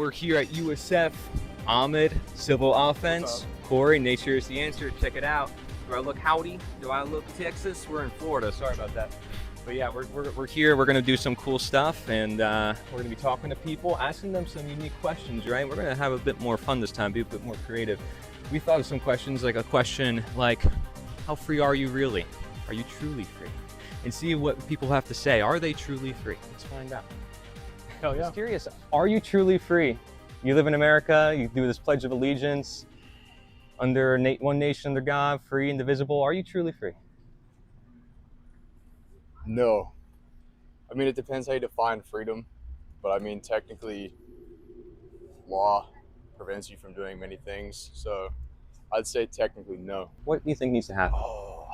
we're here at USF. Ahmed, civil offense. Corey, nature is the answer. Check it out. Do I look howdy? Do I look Texas? We're in Florida. Sorry about that. But yeah, we're here. We're going to do some cool stuff, and we're going to be talking to people, asking them some unique questions, right? We're going to have a bit more fun this time, be a bit more creative. We thought of some questions, like a question like, how free are you really? Are you truly free? And see what people have to say. Are they truly free? Let's find out. Hell yeah. Just curious, are you truly free? You live in America, you do this Pledge of Allegiance, under one nation under God, free, indivisible. Are you truly free? No. I mean, it depends how you define freedom, but I mean, technically, law prevents you from doing many things, so I'd say technically no. What do you think needs to happen? Oh,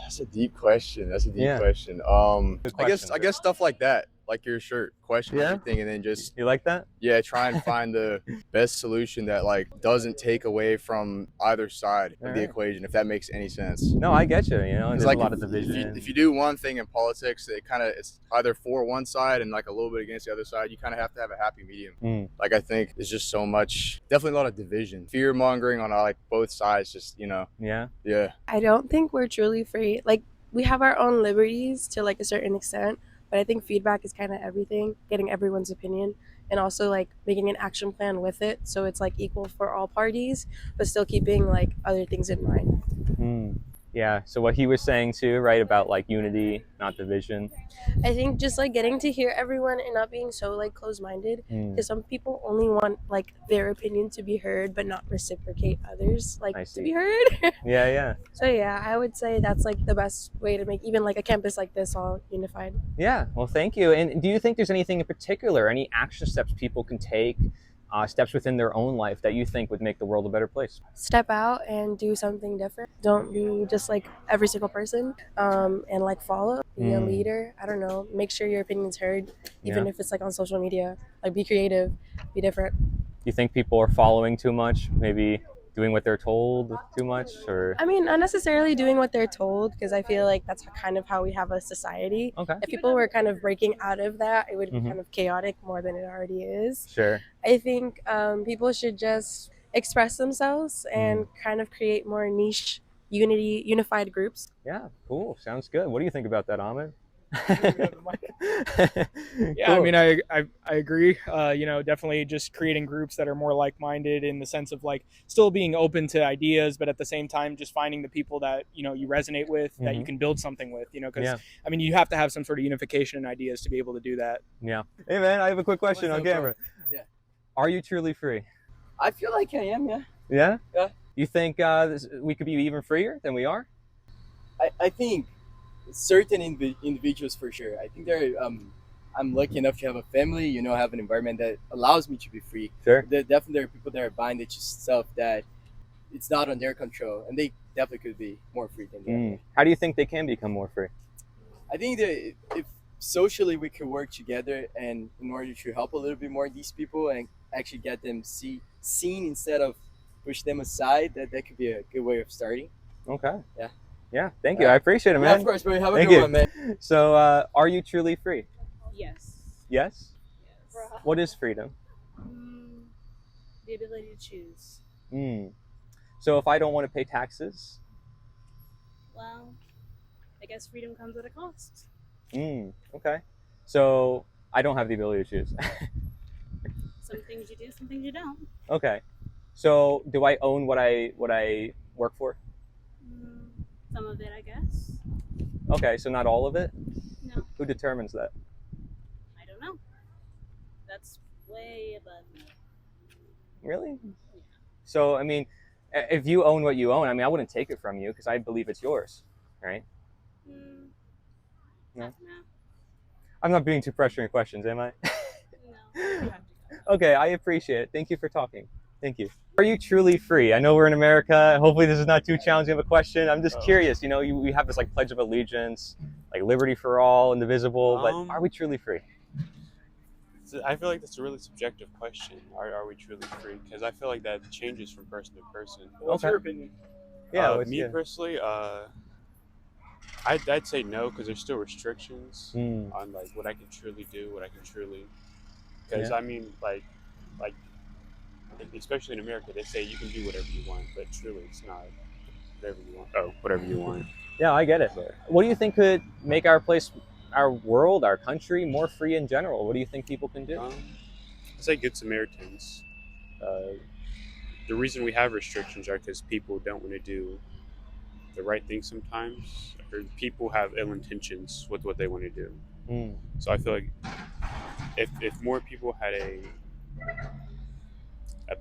that's a deep question. That's a deep Yeah. question. Good I question. guess stuff like that, like your shirt, question Yeah? everything, and then just You like that? try and find the best solution that like doesn't take away from either side of the Alright. equation, if that makes any sense. No, I get you. You know, It's there's like a lot of if division. you do one thing in politics, it's either for one side and like a little bit against the other side. You kind of have to have a happy medium. Like I think there's just so much, definitely a lot of division, fear mongering on like both sides. Just Yeah. I don't think we're truly free. Like, we have our own liberties to like a certain extent, but I think feedback is kind of everything, getting everyone's opinion, and also like making an action plan with it so it's like equal for all parties, but still keeping like other things in mind. Yeah. So what he was saying too, right, about like unity, not division. I think just like getting to hear everyone and not being so like closed-minded, because some people only want like their opinion to be heard but not reciprocate others like I to see. be heard. Yeah. So yeah, I would say that's like the best way to make even like a campus like this all unified. Yeah. Well, thank you. And do you think there's anything in particular, any action steps people can take, steps within their own life that you think would make the world a better place? Step out and do something different. Don't be just like every single person, and like follow, be a leader. I don't know, make sure your opinion's heard, even if it's like on social media. Like, be creative, be different. You think people are following too much, maybe doing what they're told too much, or? I mean, not necessarily doing what they're told, because I feel like that's kind of how we have a society. Okay. If people were kind of breaking out of that, it would be kind of chaotic more than it already is. Sure. I think people should just express themselves and kind of create more niche, unified groups. Yeah, cool. Sounds good. What do you think about that, Ahmed? Yeah, I mean, I agree. Definitely just creating groups that are more like-minded in the sense of like still being open to ideas, but at the same time just finding the people that you resonate with, that you can build something with. Because I mean, you have to have some sort of unification in ideas to be able to do that. Yeah. Hey man, I have a quick question on camera. Yeah. Are you truly free? I feel like I am, yeah. Yeah. Yeah. You think we could be even freer than we are? I think certain individuals for sure. I think I'm lucky enough to have a family, have an environment that allows me to be free. Sure. Definitely there are people that are binded to stuff that it's not on their control, and they definitely could be more free than that. How do you think they can become more free? I think that if socially we could work together and in order to help a little bit more these people and actually get them seen instead of push them aside, that could be a good way of starting. Okay. Yeah. Yeah, thank you. I appreciate it, man. Yeah, of course, but have a Thank good you. one, man. So, are you truly free? Yes. Yes? What is freedom? The ability to choose. So if I don't want to pay taxes? Well, I guess freedom comes at a cost. Okay. So I don't have the ability to choose. Some things you do, some things you don't. Okay. So do I own what I work for? Some of it, I guess. Okay, so not all of it? No. Who determines that? I don't know. That's way above me. Really? Yeah. So, I mean, if you own what you own, I mean, I wouldn't take it from you because I believe it's yours, right? No? I'm not being too pressuring questions, am I? No, you have to go. Okay, I appreciate it. Thank you for talking. Thank you. Are you truly free? I know we're in America. Hopefully this is not too challenging of a question. I'm just curious, we have this like Pledge of Allegiance, like liberty for all, indivisible, but are we truly free? I feel like that's a really subjective question. Are we truly free? Because I feel like that changes from person to person. What's your opinion? Yeah, me personally, I'd say no, because there's still restrictions on like what I can truly do, what I can truly. Because I mean, like, like, especially in America, they say you can do whatever you want, but truly it's not whatever you want. Oh, whatever you want. Yeah, I get it. What do you think could make our place, our world, our country more free in general? What do you think people can do? I say good Samaritans. The reason we have restrictions are because people don't want to do the right thing sometimes, or people have ill intentions with what they want to do. Mm. So I feel like if more people had a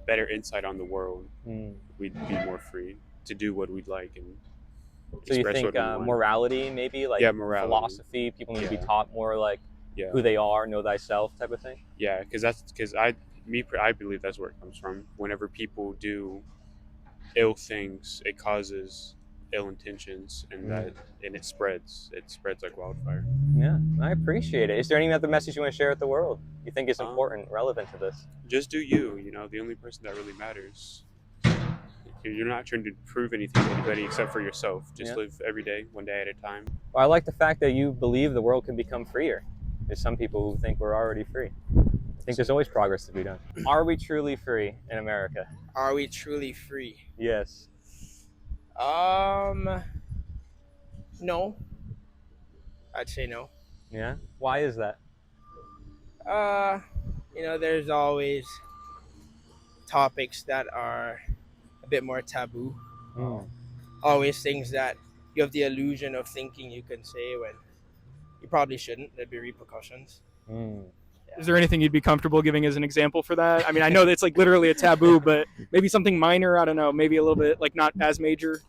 better insight on the world, we'd be more free to do what we'd like and So you express think what we want. morality, maybe like morality. philosophy, people need to be taught more like Yeah. who they are, know thyself type of thing? Yeah, because I believe that's where it comes from. Whenever people do ill things, it causes ill intentions, and it spreads. It spreads like wildfire. Yeah, I appreciate it. Is there any other message you want to share with the world you think is important, relevant to this? Just do you. You know, the only person that really matters. You're not trying to prove anything to anybody except for yourself. Just live every day, one day at a time. Well, I like the fact that you believe the world can become freer. There's some people who think we're already free. I think there's always progress to be done. Are we truly free in America? Are we truly free? Yes. No. I'd say no. Yeah? Why is that? There's always topics that are a bit more taboo. Always things that you have the illusion of thinking you can say when you probably shouldn't. There'd be repercussions. Is there anything you'd be comfortable giving as an example for that? I mean, I know that's like literally a taboo, but maybe something minor. I don't know. Maybe a little bit like not as major.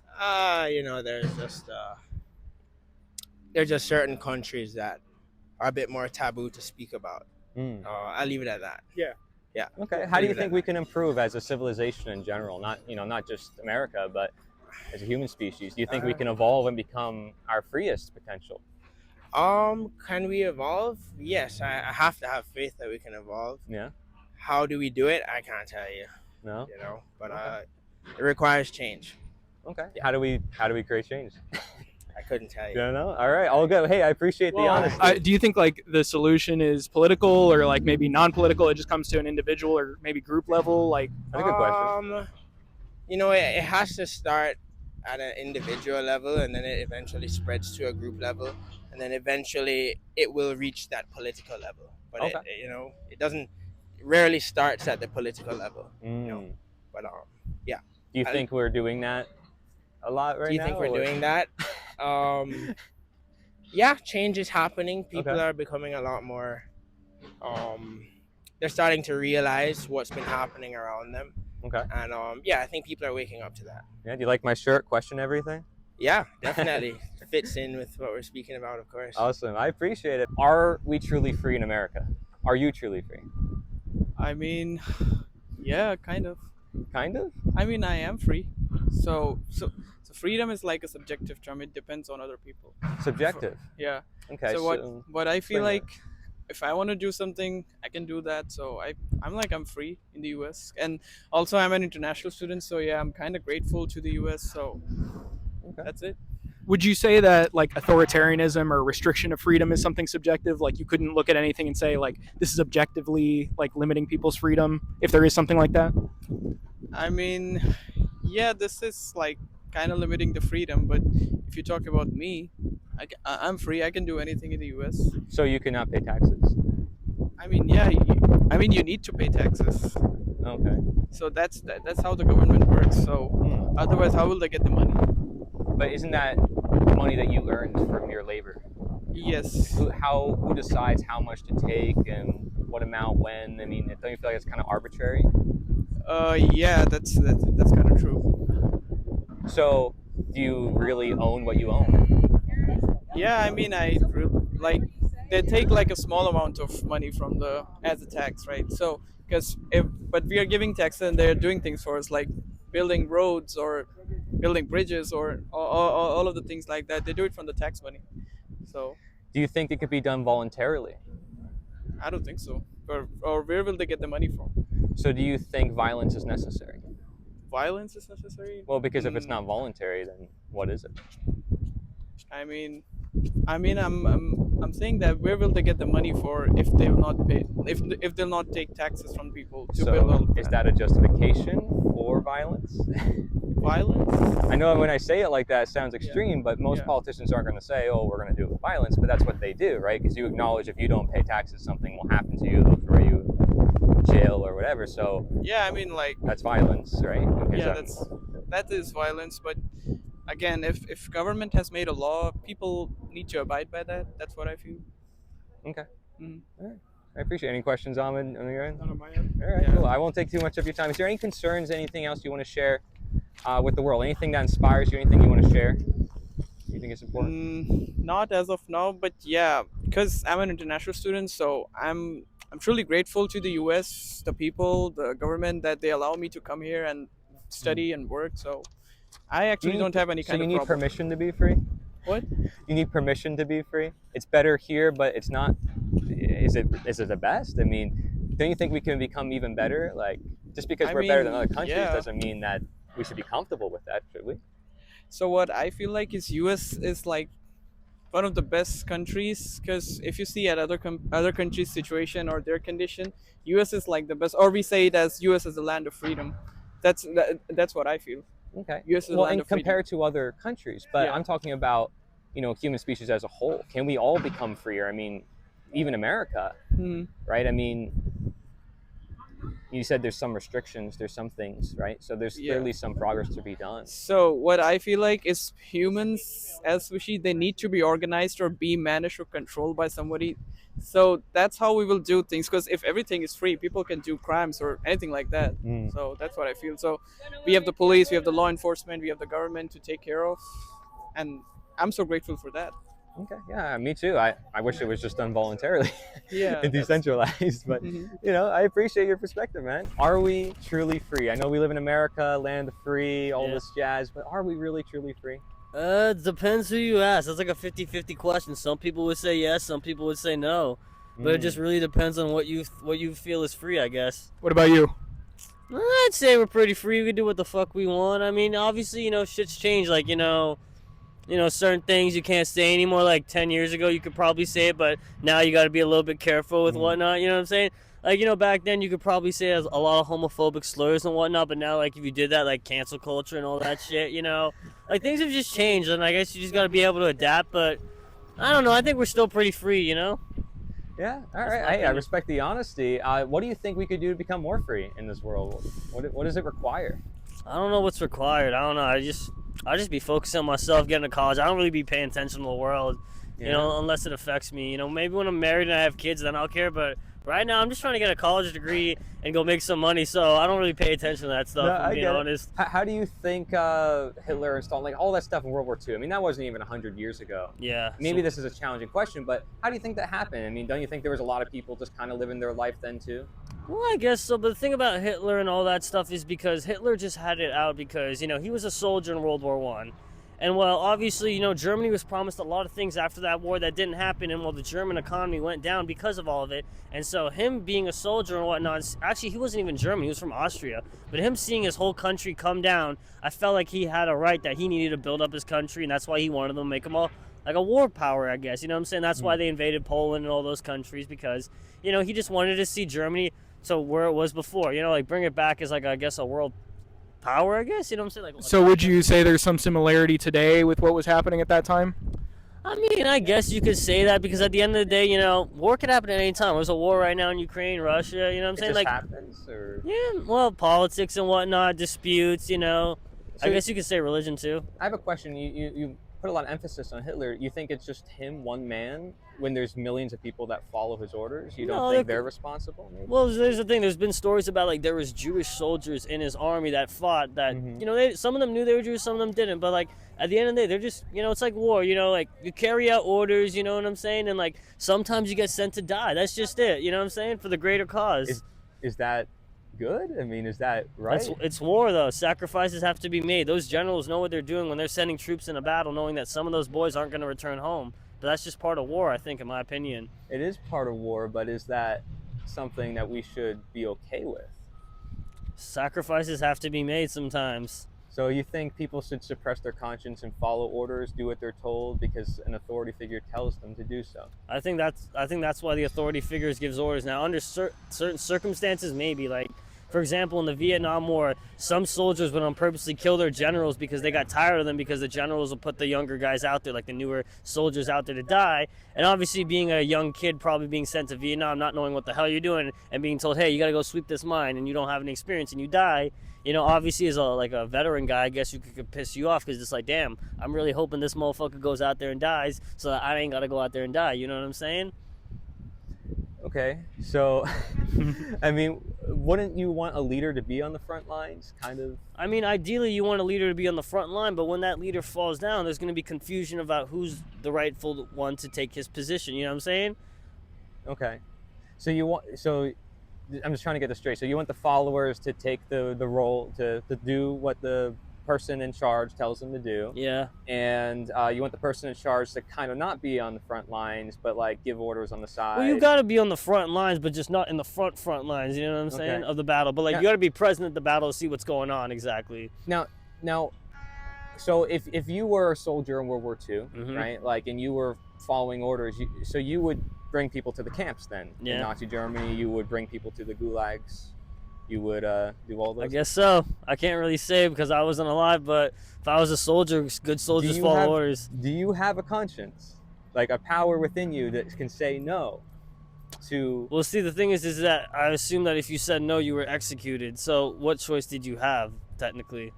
There's just certain countries that are a bit more taboo to speak about. I'll leave it at that. Yeah. Yeah. Okay. How do you think we can improve as a civilization in general? Not just America, but as a human species. Do you think we can evolve and become our freest potential? Can we evolve? Yes, I have to have faith that we can evolve. Yeah. How do we do it? I can't tell you. No. But it requires change. Okay. How do we create change? I couldn't tell you. You don't know? All right, I'll go. Hey, I appreciate the honesty. Do you think like the solution is political or like maybe non-political? It just comes to an individual or maybe group level? Like, that's a good question. It has to start at an individual level, and then it eventually spreads to a group level, and then eventually it will reach that political level. But it doesn't. It rarely starts at the political level. But yeah. Do you think we're doing that a lot right now? Do you think we're doing that? Yeah, change is happening. People are becoming a lot more. They're starting to realize what's been happening around them. Okay. And I think people are waking up to that. Yeah. Do you like my shirt? Question everything. Yeah, definitely fits in with what we're speaking about, of course. Awesome. I appreciate it. Are we truly free in America? Are you truly free? I mean, yeah, kind of. Kind of? I mean, I am free. So freedom is like a subjective term. It depends on other people. Subjective? Yeah. Okay. So what I feel like, if I want to do something, I can do that. So I'm free in the US. And also I'm an international student. So yeah, I'm kind of grateful to the US. So that's it. Would you say that like authoritarianism or restriction of freedom is something subjective? Like you couldn't look at anything and say like this is objectively like limiting people's freedom, if there is something like that? I mean, yeah, this is like kind of limiting the freedom. But if you talk about me, I'm free. I can do anything in the US. So you cannot pay taxes? I mean, yeah. You need to pay taxes. Okay. So that's how the government works. So otherwise, how will they get the money? But isn't that money that you earned from your labor? Yes. Who decides how much to take and what amount when? I mean, don't you feel like it's kind of arbitrary? Yeah, that's kind of true. So, do you really own what you own? Yeah, I mean, they take like a small amount of money from as a tax, right? So, but we are giving taxes and they're doing things for us, like building roads or building bridges or all of the things like that. They do it from the tax money. So, do you think it could be done voluntarily? I don't think so. Or where will they get the money from? So, do you think violence is necessary? Violence is necessary? Well, because if it's not voluntary, then what is it? I mean, I mean, I'm saying that where will they get the money for if they'll not pay if they'll not take taxes from people to build all So of is that a justification for violence? violence? I know when I say it like that, it sounds Yeah. extreme, but most Yeah. politicians aren't going to say, "Oh, we're going to do it with violence," but that's what they do, right? Because you acknowledge if you don't pay taxes, something will happen to you. They'll throw you in jail or whatever. So Yeah, I mean, like, that's violence, right? Because, yeah, that is violence. But again, if government has made a law, people need to abide by that. That's what I feel. okay. Mhm. All right. I appreciate it. Any questions, Ahmed, on your end? Not on my end. All right, Yeah. cool. I won't take too much of your time. Is there any concerns, anything else you want to share with the world? Anything that inspires you? Anything you want to share? You think it's important? Not as of now, but yeah, because I'm an international student, so I'm truly grateful to the U.S., the people, the government that they allow me to come here and study and work. So I actually don't have any So kind you of need problem. permission to be free? What? You need permission to be free? It's better here, but it's not. Is it the best? I mean, don't you think we can become even better? Like, just because I we're better than mean, other countries yeah. doesn't mean that we should be comfortable with that, should we? So what I feel like is U.S. is like one of the best countries because if you see at other countries' situation or their condition, U.S. is like the best, or we say it as U.S. is the land of freedom. That's what I feel. Okay. U.S. is the Well, land and of freedom. compared to other countries, but Yeah. I'm talking about, human species as a whole. Can we all become freer? I mean, even America, Mhm. right? I mean, you said there's some restrictions, there's some things, right? So there's Yeah. clearly some progress to be done. So what I feel like is humans as species, they need to be organized or be managed or controlled by somebody. So that's how we will do things. Because if everything is free, people can do crimes or anything like that. Mm. So that's what I feel. So we have the police, we have the law enforcement, we have the government to take care of, and I'm so grateful for that. Okay, yeah, me too. I wish it was just done voluntarily Yeah, and that's- decentralized, but Mhm. I appreciate your perspective, man. Are we truly free? I know we live in America, land of free, all Yeah. this jazz, but are we really truly free? It depends who you ask. That's like a 50-50 question. Some people would say yes, some people would say no. But it just really depends on what you feel is free, I guess. What about you? I'd say we're pretty free. We can do what the fuck we want. I mean, obviously, shit's changed. Like, certain things you can't say anymore. Like 10 years ago, you could probably say it, but now you got to be a little bit careful with whatnot. You know what I'm saying? Like, back then you could probably say a lot of homophobic slurs and whatnot, but now, like, if you did that, like, cancel culture and all that shit, like, things have just changed, and I guess you just got to be able to adapt, but I don't know. I think we're still pretty free, Yeah, all That's my right. Hey, I opinion. respect the honesty. What do you think we could do to become more free in this world? What does it require? I don't know what's required. I don't know. I just be focusing on myself, getting to college. I don't really be paying attention to the world, unless it affects me. Maybe when I'm married and I have kids, then I'll care. But right now, I'm just trying to get a college degree and go make some money. So I don't really pay attention to that stuff. No, if I I'm being get it. honest. How do you think Hitler and Stalin, like all that stuff in World War II? I mean, that wasn't even 100 years ago. Yeah. Maybe this is a challenging question, but how do you think that happened? I mean, don't you think there was a lot of people just kind of living their life then too? Well, I guess so. But the thing about Hitler and all that stuff is because Hitler just had it out because, he was a soldier in World War I. And, well, obviously, Germany was promised a lot of things after that war that didn't happen. And, well, the German economy went down because of all of it. And so him being a soldier and whatnot, actually, he wasn't even German. He was from Austria. But him seeing his whole country come down, I felt like he had a right that he needed to build up his country. And that's why he wanted them to make them all like a war power, I guess. You know what I'm saying? That's why they invaded Poland and all those countries because, he just wanted to see Germany to where it was before. Like bring it back as like, I guess, a world power, I guess. You know what I'm saying? Like, So would you say there's some similarity today with what was happening at that time? I mean, I guess you could say that because at the end of the day, war could happen at any time. There's a war right now in Ukraine, Russia. You know what I'm It saying? just Like, happens, or yeah, well, politics and whatnot, disputes. I guess you could say religion too. I have a question. You put a lot of emphasis on Hitler. You think it's just him, one man, when there's millions of people that follow his orders? You don't No, think there they're responsible? Maybe? Well, there's the thing. There's been stories about like there was Jewish soldiers in his army that fought. That some of them knew they were Jewish, some of them didn't. But like at the end of the day, they're just it's like war. Like you carry out orders. You know what I'm saying? And like sometimes you get sent to die. That's just it. You know what I'm saying? For the greater cause. Is that good? I mean, is that right? It's war though. Sacrifices have to be made. Those generals know what they're doing when they're sending troops in a battle, knowing that some of those boys aren't going to return home. But that's just part of war, I think, in my opinion. It is part of war, but is that something that we should be okay with? Sacrifices have to be made sometimes. So you think people should suppress their conscience and follow orders, do what they're told because an authority figure tells them to do so? I think that's why the authority figures gives orders. Now, under certain circumstances, maybe, like, for example, in the Vietnam War, some soldiers would purposely kill their generals because they got tired of them, because the generals will put the younger guys out there, like the newer soldiers out there, to die. And obviously, being a young kid, probably being sent to Vietnam, not knowing what the hell you're doing, and being told, hey, you got to go sweep this mine, and you don't have any experience, and you die. You know, obviously, as a veteran guy, I guess you could piss you off, because it's like, damn, I'm really hoping this motherfucker goes out there and dies so that I ain't got to go out there and die. You know what I'm saying? Okay, so, I mean, wouldn't you want a leader to be on the front lines, kind of? I mean, ideally, you want a leader to be on the front line, but when that leader falls down, there's going to be confusion about who's the rightful one to take his position. You know what I'm saying? Okay, so I'm just trying to get this straight. So you want the followers to take the role, to do what the person in charge tells them to do. Yeah. And you want the person in charge to kind of not be on the front lines, but like give orders on the side. Well, you got to be on the front lines, but just not in the front lines, you know what I'm saying, of the battle. But, like, you got to be present at the battle to see what's going on, exactly. Now, so if you were a soldier in World War II, right, like, and you were following orders, so you would bring people to the camps then. Yeah. In Nazi Germany, you would bring people to the gulags. You would do all those? I guess so. I can't really say because I wasn't alive, but if I was a soldier, good soldiers follow orders. Do you have a conscience? Like a power within you that can say no to... Well, see, the thing is that I assume that if you said no, you were executed. So what choice did you have, technically?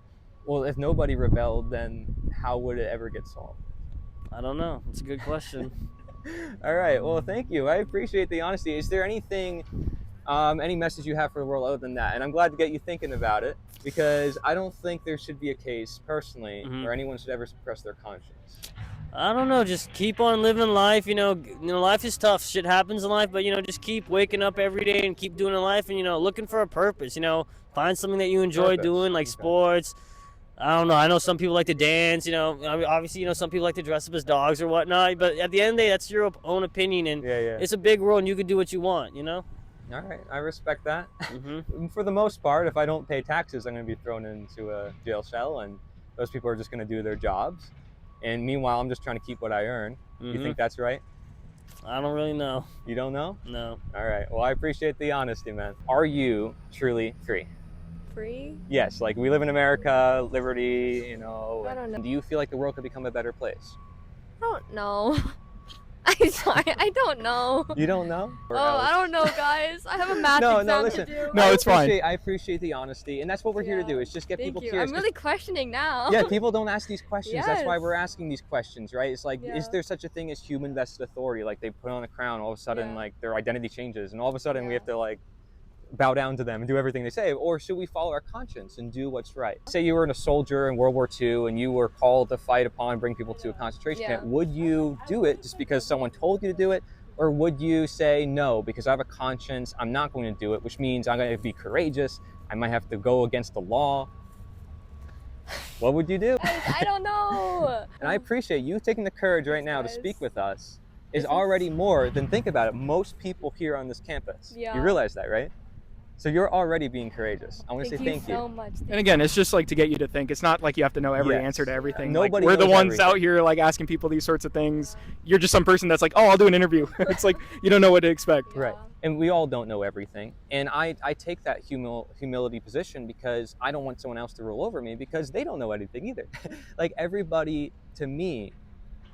Well, if nobody rebelled, then how would it ever get solved? I don't know. It's a good question. All right. Well, thank you. I appreciate the honesty. Is there anything... any message you have for the world other than that? And I'm glad to get you thinking about it, because I don't think there should be a case, personally, where anyone should ever suppress their conscience. I don't know. Just keep on living life. You know, life is tough. Shit happens in life, but, you know, just keep waking up every day and keep doing life, and, you know, looking for a purpose. You know, find something that you enjoy doing, like sports. I don't know. I know some people like to dance. You know, obviously, you know, some people like to dress up as dogs or whatnot. But at the end of the day, that's your own opinion, and it's a big world, and you can do what you want. You know. All right, I respect that. For the most part, if I don't pay taxes, I'm going to be thrown into a jail cell, and those people are just going to do their jobs. And meanwhile, I'm just trying to keep what I earn. You think that's right? I don't really know. You don't know? No. All right. Well, I appreciate the honesty, man. Are you truly free? Free? Yes. Like, we live in America, liberty, you know. I don't know. Do you feel like the world could become a better place? I don't know. I'm sorry, I don't know. You don't know? I don't know, guys. I have a math exam to do. No, it's fine. I appreciate the honesty, and that's what we're here to do, is just get people curious. I'm really questioning now. Yeah, people don't ask these questions. Yes. That's why we're asking these questions, right? It's like, is there such a thing as human vested authority? Like, they put on a crown, all of a sudden, like, their identity changes, and all of a sudden we have to, like, bow down to them and do everything they say? Or should we follow our conscience and do what's right? Say you were a soldier in World War II and you were called to fight upon, bring people to a concentration camp. Would you do it just because someone told you to do it? Or would you say, no, because I have a conscience, I'm not going to do it, which means I'm going to be courageous, I might have to go against the law? What would you do? I don't know. And I appreciate you taking the courage right now to speak with us is already more than, think about it, most people here on this campus. Yeah. You realize that, right? So you're already being courageous. I want to say thank you. So much. And again, it's just like to get you to think. It's not like you have to know every answer to everything. Nobody we're the knows ones everything. out here like asking people these sorts of things. You're just some person that's like, oh, I'll do an interview. It's like you don't know what to expect. Right. And we all don't know everything. And I take that humility position because I don't want someone else to rule over me because they don't know anything either. Like, everybody, to me,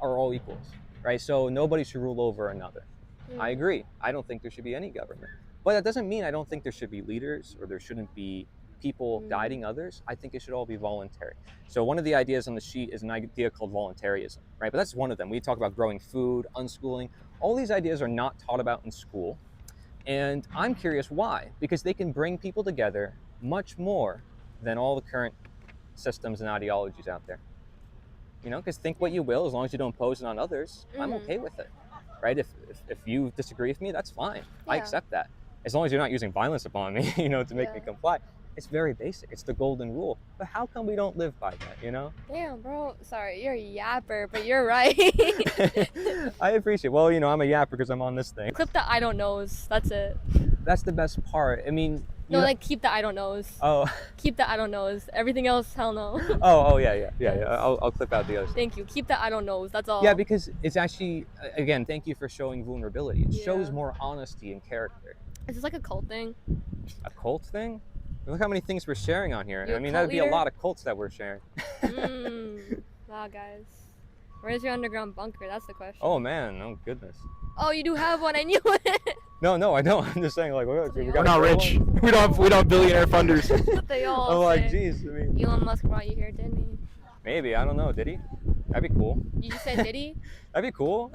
are all equals, right? So nobody should rule over another. I agree. I don't think there should be any government. But that doesn't mean I don't think there should be leaders or there shouldn't be people guiding others. I think it should all be voluntary. So one of the ideas on the sheet is an idea called voluntarism, right? But that's one of them. We talk about growing food, unschooling. All these ideas are not taught about in school. And I'm curious why, because they can bring people together much more than all the current systems and ideologies out there. You know, because think what you will, as long as you don't impose it on others, I'm okay with it, right? If you disagree with me, that's fine. I accept that. As long as you're not using violence upon me, you know, to make me comply. It's very basic. It's the golden rule. But how come we don't live by that, you know? Damn, bro. Sorry, you're a yapper, but you're right. I appreciate it. Well, you know, I'm a yapper because I'm on this thing. Clip the I don't knows. That's it. That's the best part. I mean, No, You- like keep the I don't knows. Oh. Keep the I don't knows. Everything else, hell no. Oh, yeah. I'll clip out the other stuff. Thank you. Keep the I don't knows. That's all. Yeah, because it's actually, again, thank you for showing vulnerability. It shows Yeah. more honesty and character. Is this like a cult thing? A cult thing? Look how many things we're sharing on here. You I a mean, cult that would be a leader? lot of cults that we're sharing. Wow, guys. Where's your underground bunker? That's the question. Oh man, oh goodness. Oh, you do have one. I knew it. No, I don't. I'm just saying, like, we We're got not rich. We don't have billionaire funders. That's what they all I'm like, say. geez, I mean, Elon Musk brought you here, didn't he? maybe, I don't know. Did he? That'd be cool. You just said did he? That'd be cool.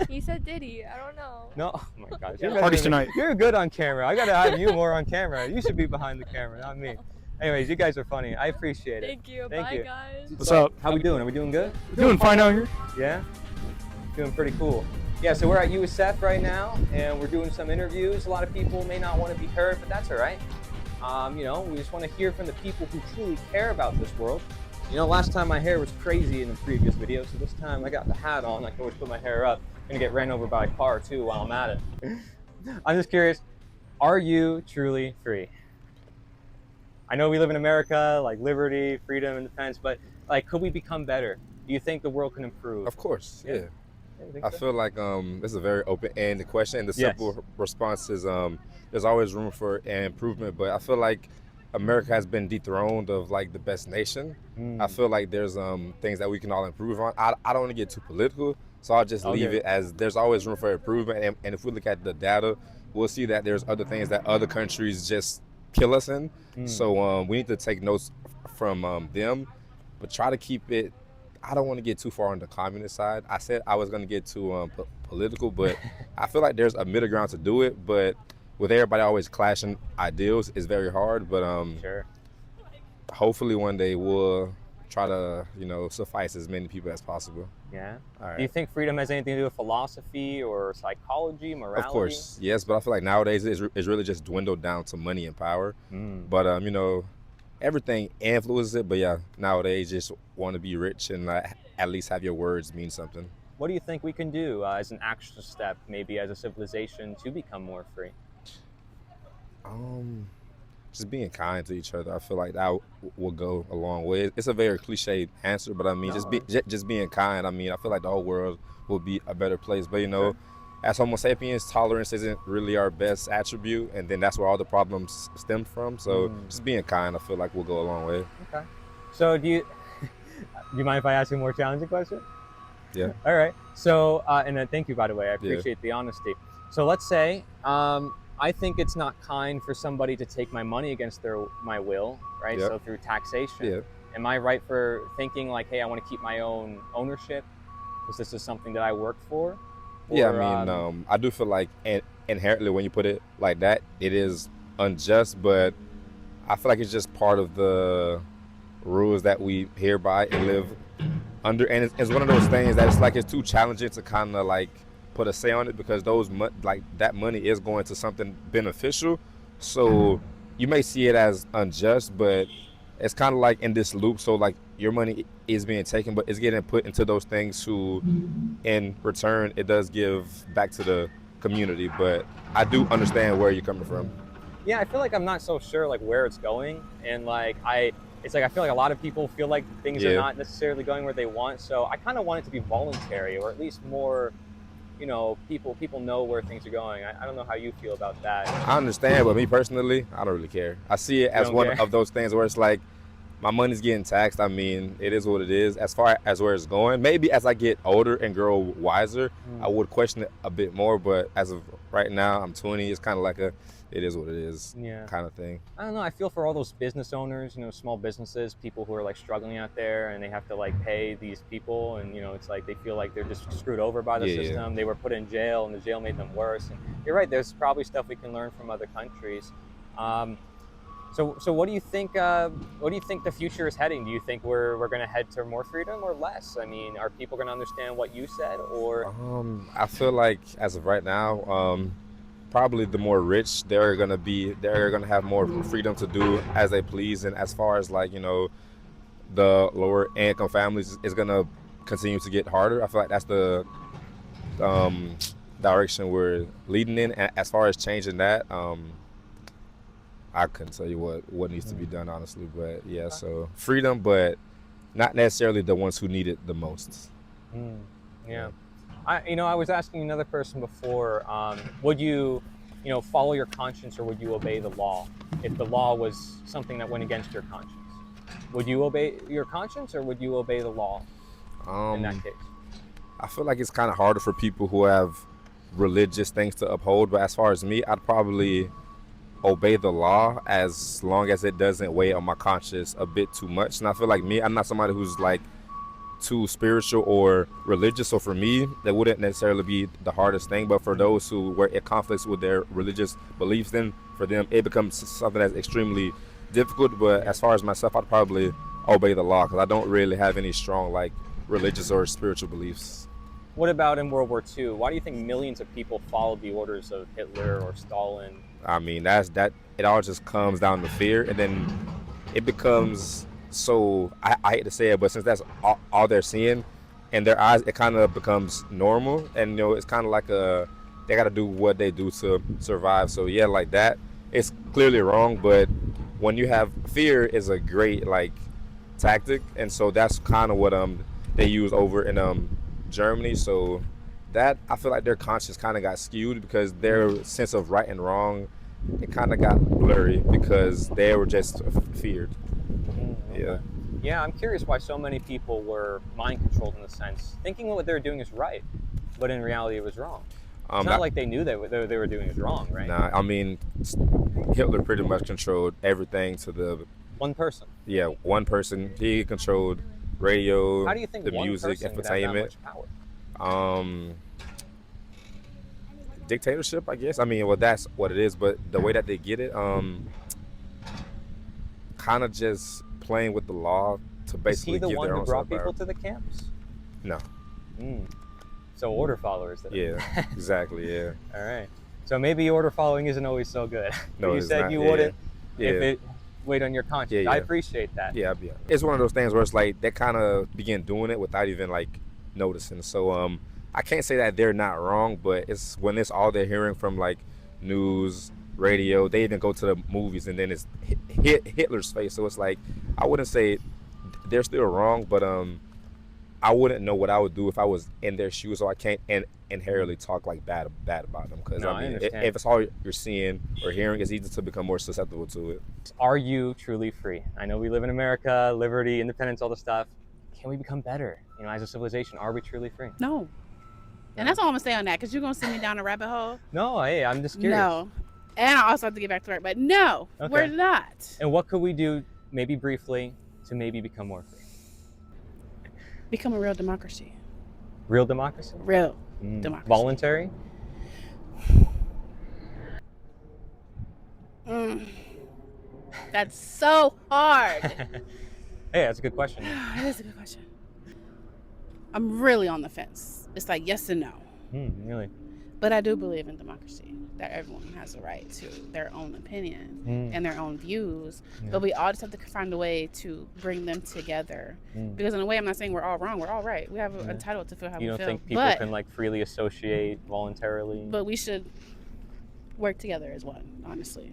He said did he? I don't know. No, oh my gosh. Yeah, You guys parties are- tonight. You're good on camera. I gotta have you more on camera. You should be behind the camera, not me. Anyways, you guys are funny. I appreciate it. Thank you. Thank Bye, you. guys. What's up? How we doing? Are we doing good? Doing fine out here. Yeah? Doing pretty cool. Yeah, so we're at USF right now, and we're doing some interviews. A lot of people may not want to be heard, but that's all right. You know, we just want to hear from the people who truly care about this world. You know, last time my hair was crazy in the previous video, so this time I got the hat on. I can always put my hair up. I'm gonna get ran over by a car too while I'm at it. I'm just curious, are you truly free? I know we live in America, like liberty, freedom, independence, but like, could we become better? Do you think the world can improve? Of course, yeah. You think I so? feel like this is a very open-ended question, and the Yes. simple response is there's always room for an improvement. But I feel like America has been dethroned of like the best nation. I feel like there's things that we can all improve on. I don't want to get too political, so I'll just leave Okay. it as there's always room for improvement. And if we look at the data, we'll see that there's other things that other countries just kill us in. So we need to take notes from them, but try to keep it. I don't want to get too far on the communist side. I said I was going to get too political, but I feel like there's a middle ground to do it. But with everybody always clashing ideals, it's very hard. But Sure. hopefully one day we'll try to, suffice as many people as possible. Yeah. All right. Do you think freedom has anything to do with philosophy or psychology, morality? Of course, yes, but I feel like nowadays it's really just dwindled down to money and power. But everything influences it. But yeah, nowadays just want to be rich and at least have your words mean something. What do you think we can do as an actual step, maybe as a civilization, to become more free? Just being kind to each other. I feel like that will go a long way. It's a very cliche answer, but I mean, just being kind. I mean, I feel like the whole world will be a better place. But as Homo sapiens, tolerance isn't really our best attribute, and then that's where all the problems stem from. So just being kind, I feel like will go a long way. Okay. So do you mind if I ask you a more challenging question? Yeah. All right. So, and thank you, by the way. I appreciate the honesty. So let's say I think it's not kind for somebody to take my money against my will, right? Yep. So through taxation. Yeah. Am I right for thinking like, hey, I want to keep my own ownership because this is something that I worked for? Yeah, Or, I mean, I do feel like inherently when you put it like that, it is unjust, but I feel like it's just part of the rules that we hereby and live under. And it's one of those things that it's too challenging to kind of like put a say on it, because that money is going to something beneficial. So you may see it as unjust, but it's kind of like in this loop. So like your money is being taken, but it's getting put into those things who, in return, it does give back to the community. But I do understand where you're coming from. Yeah, I feel like I'm not so sure like where it's going, and it's like I feel like a lot of people feel like things are not necessarily going where they want. So I kind of want it to be voluntary, or at least more, people know where things are going. I don't know how you feel about that. I understand, but me personally, I don't really care. I see it as one of those things where it's like, my money's getting taxed. I mean, it is what it is. As far as where it's going, maybe as I get older and grow wiser, I would question it a bit more. But as of right now, I'm 20. It's kind of like it is what it is kind of thing. I don't know. I feel for all those business owners, small businesses, people who are like struggling out there, and they have to like pay these people, and it's like they feel like they're just screwed over by the system. They were put in jail, and the jail made them worse. And you're right. There's probably stuff we can learn from other countries. So what do you think? What do you think the future is heading? Do you think we're going to head to more freedom or less? I mean, are people going to understand what you said, or? I feel like as of right now, probably the more rich, they're gonna have more freedom to do as they please. And as far as like the lower income families, is gonna continue to get harder. I feel like that's the direction we're leading in. And as far as changing that, I couldn't tell you what needs to be done, honestly. But yeah, so freedom, but not necessarily the ones who need it the most. Yeah. I was asking another person before, would you, follow your conscience or would you obey the law? If the law was something that went against your conscience, would you obey your conscience or would you obey the law in that case? I feel like it's kind of harder for people who have religious things to uphold. But as far as me, I'd probably obey the law as long as it doesn't weigh on my conscience a bit too much. And I feel like I'm not somebody who's like too spiritual or religious, so for me that wouldn't necessarily be the hardest thing. But for those where it conflicts with their religious beliefs, then for them it becomes something that's extremely difficult. But as far as myself, I'd probably obey the law because I don't really have any strong like religious or spiritual beliefs. What about in World War II? Why do you think millions of people followed the orders of Hitler or Stalin? I mean, that it all just comes down to fear, and then it becomes so, I hate to say it, but since that's all they're seeing in their eyes, it kind of becomes normal. And it's kind of like they got to do what they do to survive. So yeah, like that, it's clearly wrong. But when you have fear, is a great like tactic, and so that's kind of what they use over in Germany. So that, I feel like their conscience kind of got skewed because their sense of right and wrong, it kind of got blurry because they were just feared. Yeah, I'm curious why so many people were mind controlled in a sense, thinking what they were doing is right, but in reality it was wrong. It's not like they knew that they were doing is wrong, right? Nah, I mean, Hitler pretty much controlled everything to the one person. Yeah, one person. He controlled radio, How do you think the one music, person could have entertainment. that much power? Dictatorship, I guess. I mean, well, that's what it is. But the way that they get it, kind of just playing with the law to basically Is he the give one their who own brought power. people to the camps? No. So order followers then. Yeah, exactly. Yeah. All right. So maybe order following isn't always so good. No, you it's said not. you Yeah, wouldn't yeah. if it weighed on your conscience. Yeah, I yeah. appreciate that. Yeah. It's one of those things where it's like they kind of begin doing it without even like noticing. So I can't say that they're not wrong, but it's when it's all they're hearing from like news, radio. They even go to the movies and then it's Hitler's face. So it's like I wouldn't say they're still wrong, but I wouldn't know what I would do if I was in their shoes. So I can't inherently talk like bad about them because No, I mean, understand. if it's all you're seeing or hearing, it's easy to become more susceptible to it. Are you truly free? I know we live in America, liberty, independence, all the stuff. Can we become better? As a civilization, are we truly free? No. And that's all I'm gonna say on that, because you're gonna send me down a rabbit hole. No, hey, I'm just curious. No. And I also have to get back to work, but no, Okay. we're not. And what could we do, maybe briefly, to maybe become more free? Become a real democracy. Real democracy? Real democracy. Voluntary? That's so hard. Hey, that's a good question. That is a good question. I'm really on the fence. It's like yes and no. Really? But I do believe in democracy, that everyone has a right to their own opinion and their own views. Yeah. But we all just have to find a way to bring them together. Because in a way, I'm not saying we're all wrong. We're all right. We have entitled to feel how we You feel. don't think people can like freely associate voluntarily? But we should work together as one, honestly.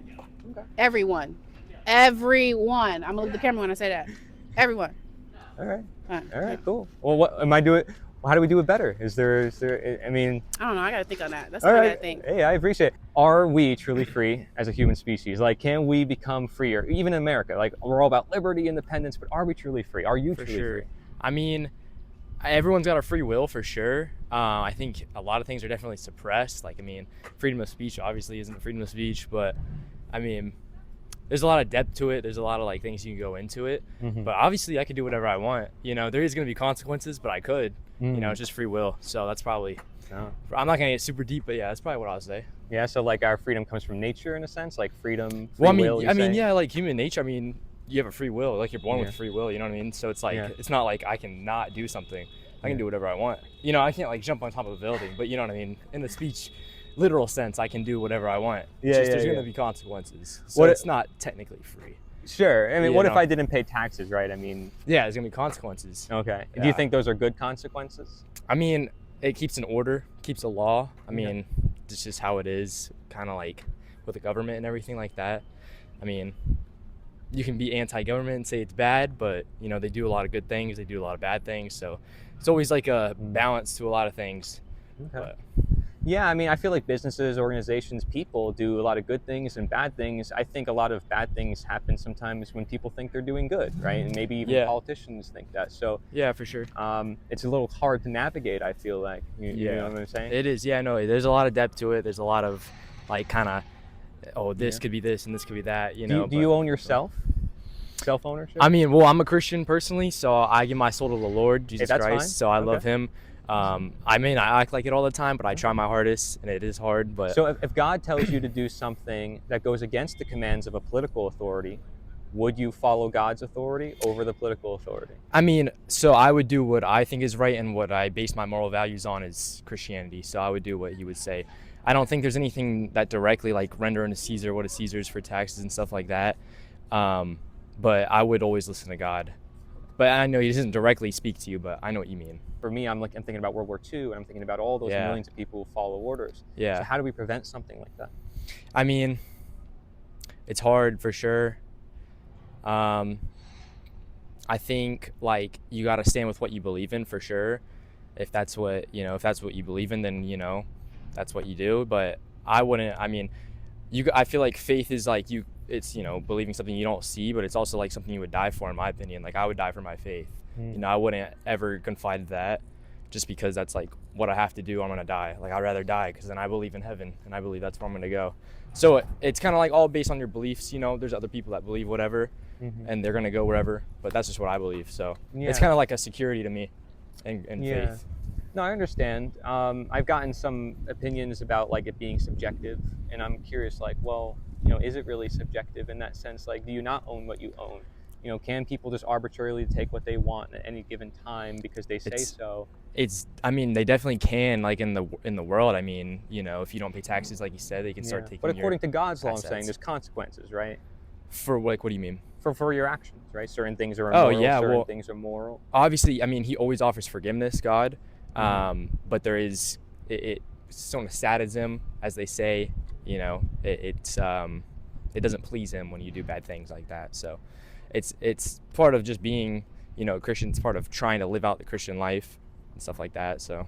Okay. Everyone. I'm going to look at the camera when I say that. Everyone. All right. All All right, cool. Well, what am I doing? How do we do it better? Is there, I mean... I don't know. I got to think on that. That's all what I right. got to think. Hey, I appreciate it. Are we truly free as a human species? Like, can we become freer? Even in America, like, we're all about liberty, independence, but are we truly free? Are you truly free? I mean, everyone's got a free will for sure. I think a lot of things are definitely suppressed. Like, I mean, freedom of speech obviously isn't freedom of speech, but I mean, there's a lot of depth to it. There's a lot of like things you can go into it. But obviously I could do whatever I want. There is going to be consequences, but I could. It's just free will. So that's probably, I'm not going to get super deep, but yeah, that's probably what I would say. Yeah, so like our freedom comes from nature in a sense, like freedom, Well, will, you say? yeah, like human nature. I mean, you have a free will. Like you're born with free will. You know what I mean? So it's like it's not like I can not do something. I can do whatever I want. I can't like jump on top of a building, but you know what I mean. In the speech, literal sense, I can do whatever I want. There's going to be consequences. So it's not technically free. Sure. I mean, what if I didn't pay taxes, right? I mean, yeah, there's gonna be consequences. Okay. Yeah. Do you think those are good consequences? I mean, it keeps an order, keeps a law. I mean, it's just how it is, kind of like with the government and everything like that. I mean, you can be anti-government and say it's bad, but you know, they do a lot of good things, they do a lot of bad things, so it's always like a balance to a lot of things. Okay. Yeah, I mean, I feel like businesses, organizations, people do a lot of good things and bad things. I think a lot of bad things happen sometimes when people think they're doing good, right? And maybe even politicians think that. So yeah, for sure. It's a little hard to navigate, I feel like. You know what I'm saying? It is. Yeah, no, there's a lot of depth to it. There's a lot of like kind of, oh, this could be this and this could be that, you know. Do you own yourself? Self-ownership? I mean, well, I'm a Christian personally, so I give my soul to the Lord, Jesus that's Christ. fine. So I love him. I mean, I act like it all the time, but I try my hardest, and it is hard. But so if God tells you to do something that goes against the commands of a political authority, would you follow God's authority over the political authority? I mean, so I would do what I think is right, and what I base my moral values on is Christianity. So I would do what he would say. I don't think there's anything that directly like render unto Caesar what is Caesar's for taxes and stuff like that. But I would always listen to God. But I know he doesn't directly speak to you, but I know what you mean. For me, I'm thinking about World War II, and I'm thinking about all those millions of people who follow orders. Yeah. So how do we prevent something like that? I mean, it's hard for sure. I think like you got to stand with what you believe in for sure. If that's what you believe in, then that's what you do. But I wouldn't. I mean, I feel like faith is like it's believing something you don't see, but it's also like something you would die for, in my opinion. Like I would die for my faith. I wouldn't ever confide in that, just because that's like what I have to do. I'm gonna die. Like I'd rather die, because then I believe in heaven, and I believe that's where I'm gonna go. So it's kind of like all based on your beliefs. There's other people that believe whatever, and they're gonna go wherever. But that's just what I believe. So it's kind of like a security to me, and faith. No, I understand. I've gotten some opinions about like it being subjective, and I'm curious, like, well, is it really subjective in that sense? Like, do you not own what you own? Can people just arbitrarily take what they want at any given time because they say so? I mean, they definitely can, like in the world. I mean, if you don't pay taxes, like you said, they can start taking. But according to God's law, assets. I'm saying there's consequences, right? For what do you mean? For your actions, right? Certain things are immoral. Oh yeah, certain things are moral. Obviously, I mean, he always offers forgiveness, God. But there is it sort of saddens him, as they say. It doesn't please him when you do bad things like that. So it's part of just being a Christian. It's part of trying to live out the Christian life and stuff like that. So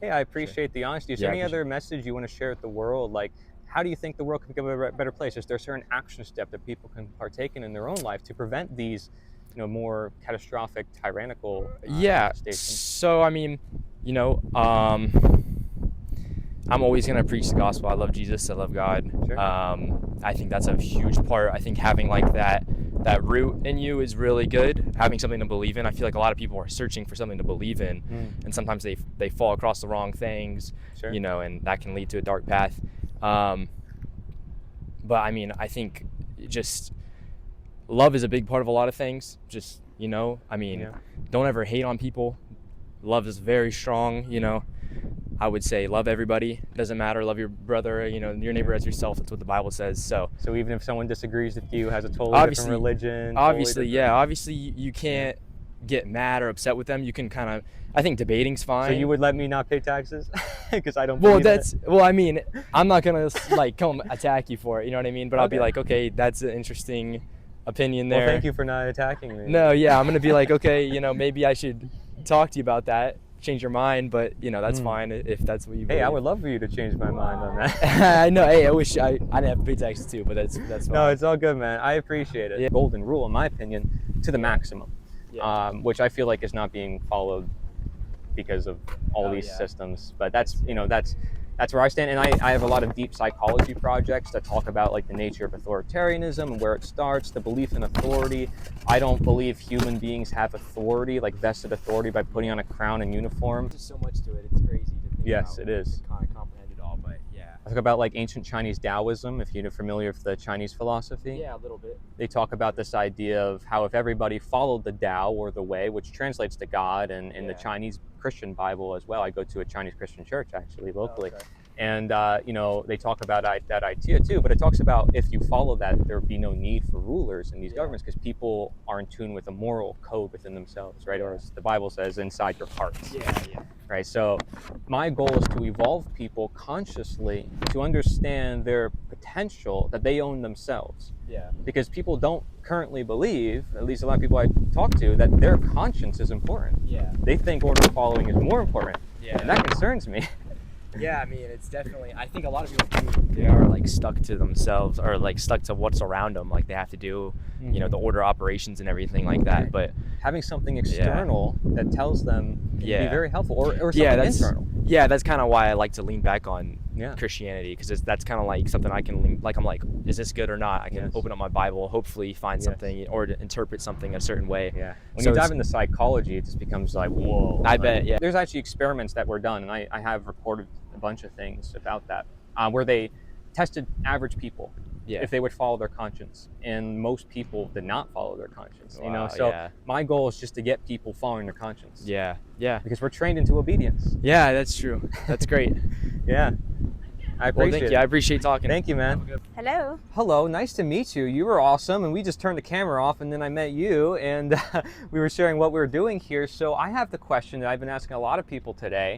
Hey, I appreciate the honesty. Is there any other message you want to share with the world? Like, how do you think the world can become a better place? Is there a certain action step that people can partake in their own life to prevent these more catastrophic, tyrannical stations? So I mean, I'm always going to preach the gospel. I love Jesus. I love God. Sure. I think that's a huge part. I think having like that root in you is really good. Having something to believe in. I feel like a lot of people are searching for something to believe in, and sometimes they fall across the wrong things, and that can lead to a dark path. But I mean, I think just love is a big part of a lot of things. Just, I mean, don't ever hate on people. Love is very strong, I would say love everybody. Doesn't matter. Love your brother, your neighbor as yourself. That's what the Bible says. So even if someone disagrees with you, has a totally different religion. Obviously, you can't get mad or upset with them. You can kind of, I think debating's fine. So you would let me not pay taxes because I don't. Well, I mean, I'm not gonna like come attack you for it. You know what I mean? But I'll be like, okay, that's an interesting opinion there. Well, thank you for not attacking me. No, yeah, I'm gonna be like, okay, maybe I should talk to you about that. Change your mind, but that's fine if that's what you believe. Hey, I would love for you to change my mind on that. I know. Hey, I wish I didn't have to pay taxes too, but that's fine. No, it's all good, man. I appreciate it. Golden rule, in my opinion, to the maximum, which I feel like is not being followed because of all these systems. But that's that's where I stand, and I have a lot of deep psychology projects that talk about like the nature of authoritarianism and where it starts, the belief in authority. I don't believe human beings have authority, like vested authority, by putting on a crown and uniform. There's so much to it. It's crazy to think Yes, about. it is. To kind of comprehend it all, but yeah. I talk about like ancient Chinese Taoism, if you're familiar with the Chinese philosophy. Yeah, a little bit. They talk about this idea of how if everybody followed the Tao, or the way, which translates to God, and in the Chinese Christian Bible as well. I go to a Chinese Christian church actually locally. And, they talk about that idea too, but it talks about if you follow that, there would be no need for rulers in these governments, because people are in tune with a moral code within themselves, right? Or as the Bible says, inside your hearts. Right? So my goal is to evolve people consciously to understand their potential that they own themselves. Yeah. Because people don't currently believe, at least a lot of people I talk to, that their conscience is important. Yeah. They think order following is more important. Yeah. And that concerns me. Yeah, I mean, it's definitely, I think a lot of people do, they are like stuck to themselves, or like stuck to what's around them. Like they have to do, you know, the order operations and everything like that. But having something external that tells them can be very helpful, or something internal. Yeah, that's kind of why I like to lean back on Christianity, because that's kind of like something I can lean, like I'm like, is this good or not? I can open up my Bible, hopefully find something, or to interpret something a certain way. Yeah. When you dive into psychology, it just becomes like, whoa. I bet, yeah. There's actually experiments that were done, and I have recorded a bunch of things about that, where they tested average people if they would follow their conscience, and most people did not follow their conscience. You know, so my goal is just to get people following their conscience. Yeah, because we're trained into obedience. Yeah, that's true. That's great. Yeah, I appreciate thank it. you. I appreciate talking. Thank you, man. Hello. Hello, nice to meet you. You were awesome, and we just turned the camera off, and then I met you, and we were sharing what we were doing here. So I have the question that I've been asking a lot of people today.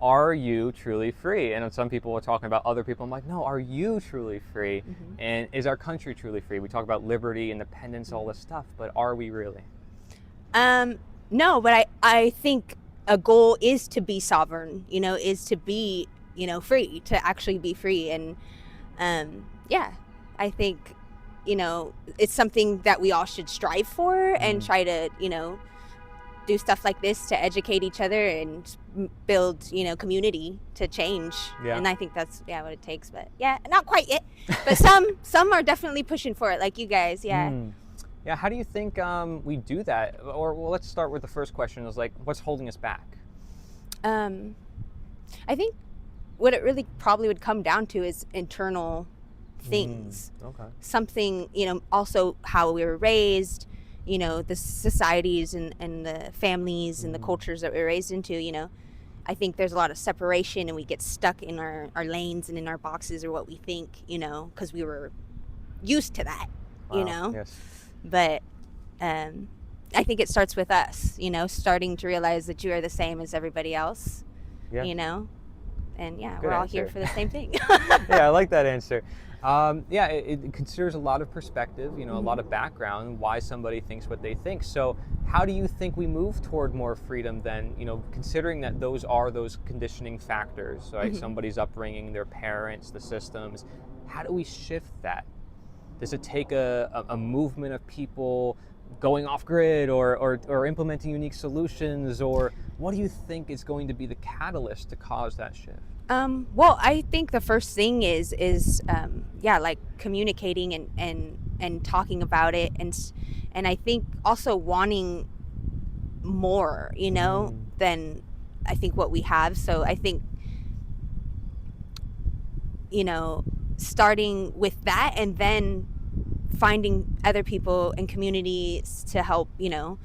Are you truly free? And some people are talking about other people. I'm like, no, are you truly free? And is our country truly free? We talk about liberty, independence, all this stuff, but are we really? No, but I think a goal is to be sovereign, you know, is to be, you know, free, to actually be free. And yeah, I think, you know, it's something that we all should strive for and try to, you know, do stuff like this to educate each other and build, you know, community to change. And I think that's what it takes. But yeah, not quite yet, but some are definitely pushing for it, like you guys. Yeah, how do you think we do that? Or well, let's start with the first question, is like, what's holding us back? I think what it really probably would come down to is internal things. Something, you know, also how we were raised, you know, the societies and the families and the cultures that we were raised into. You know, I think there's a lot of separation, and we get stuck in our lanes and in our boxes, or what we think, you know, because we were used to that. You know. But I think it starts with us, you know, starting to realize that you are the same as everybody else, you know, and Good we're all answer. here for the same thing. Yeah, I like that answer. It considers a lot of perspective, you know, a lot of background, why somebody thinks what they think. So how do you think we move toward more freedom then, you know, considering that those are those conditioning factors, right? Somebody's upbringing, their parents, the systems. How do we shift that? Does it take a movement of people going off grid or implementing unique solutions, or what do you think is going to be the catalyst to cause that shift? Well, I think the first thing is like communicating and talking about it, and I think also wanting more, you know, than I think what we have. So I think, you know, starting with that, and then finding other people and communities to help, you know,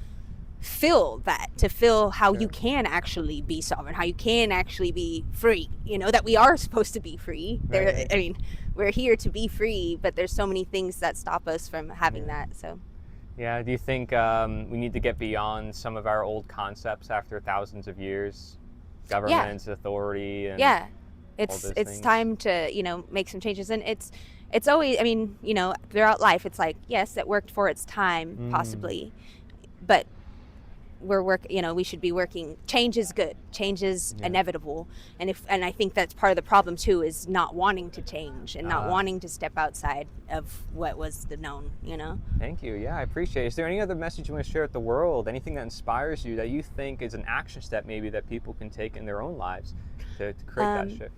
feel that, to feel how you can actually be sovereign, how you can actually be free, you know, that we are supposed to be free. I mean, we're here to be free, but there's so many things that stop us from having that. So yeah, do you think we need to get beyond some of our old concepts after thousands of years? Governance, authority, and it's time to, you know, make some changes. And it's always, I mean, you know, throughout life, it's like, yes, it worked for its time, possibly, but you know, we should be working. Change is good. Change is inevitable. And I think that's part of the problem too, is not wanting to change and not wanting to step outside of what was the known, you know? Thank you. Yeah, I appreciate it. Is there any other message you want to share with the world? Anything that inspires you that you think is an action step maybe that people can take in their own lives to create that shift?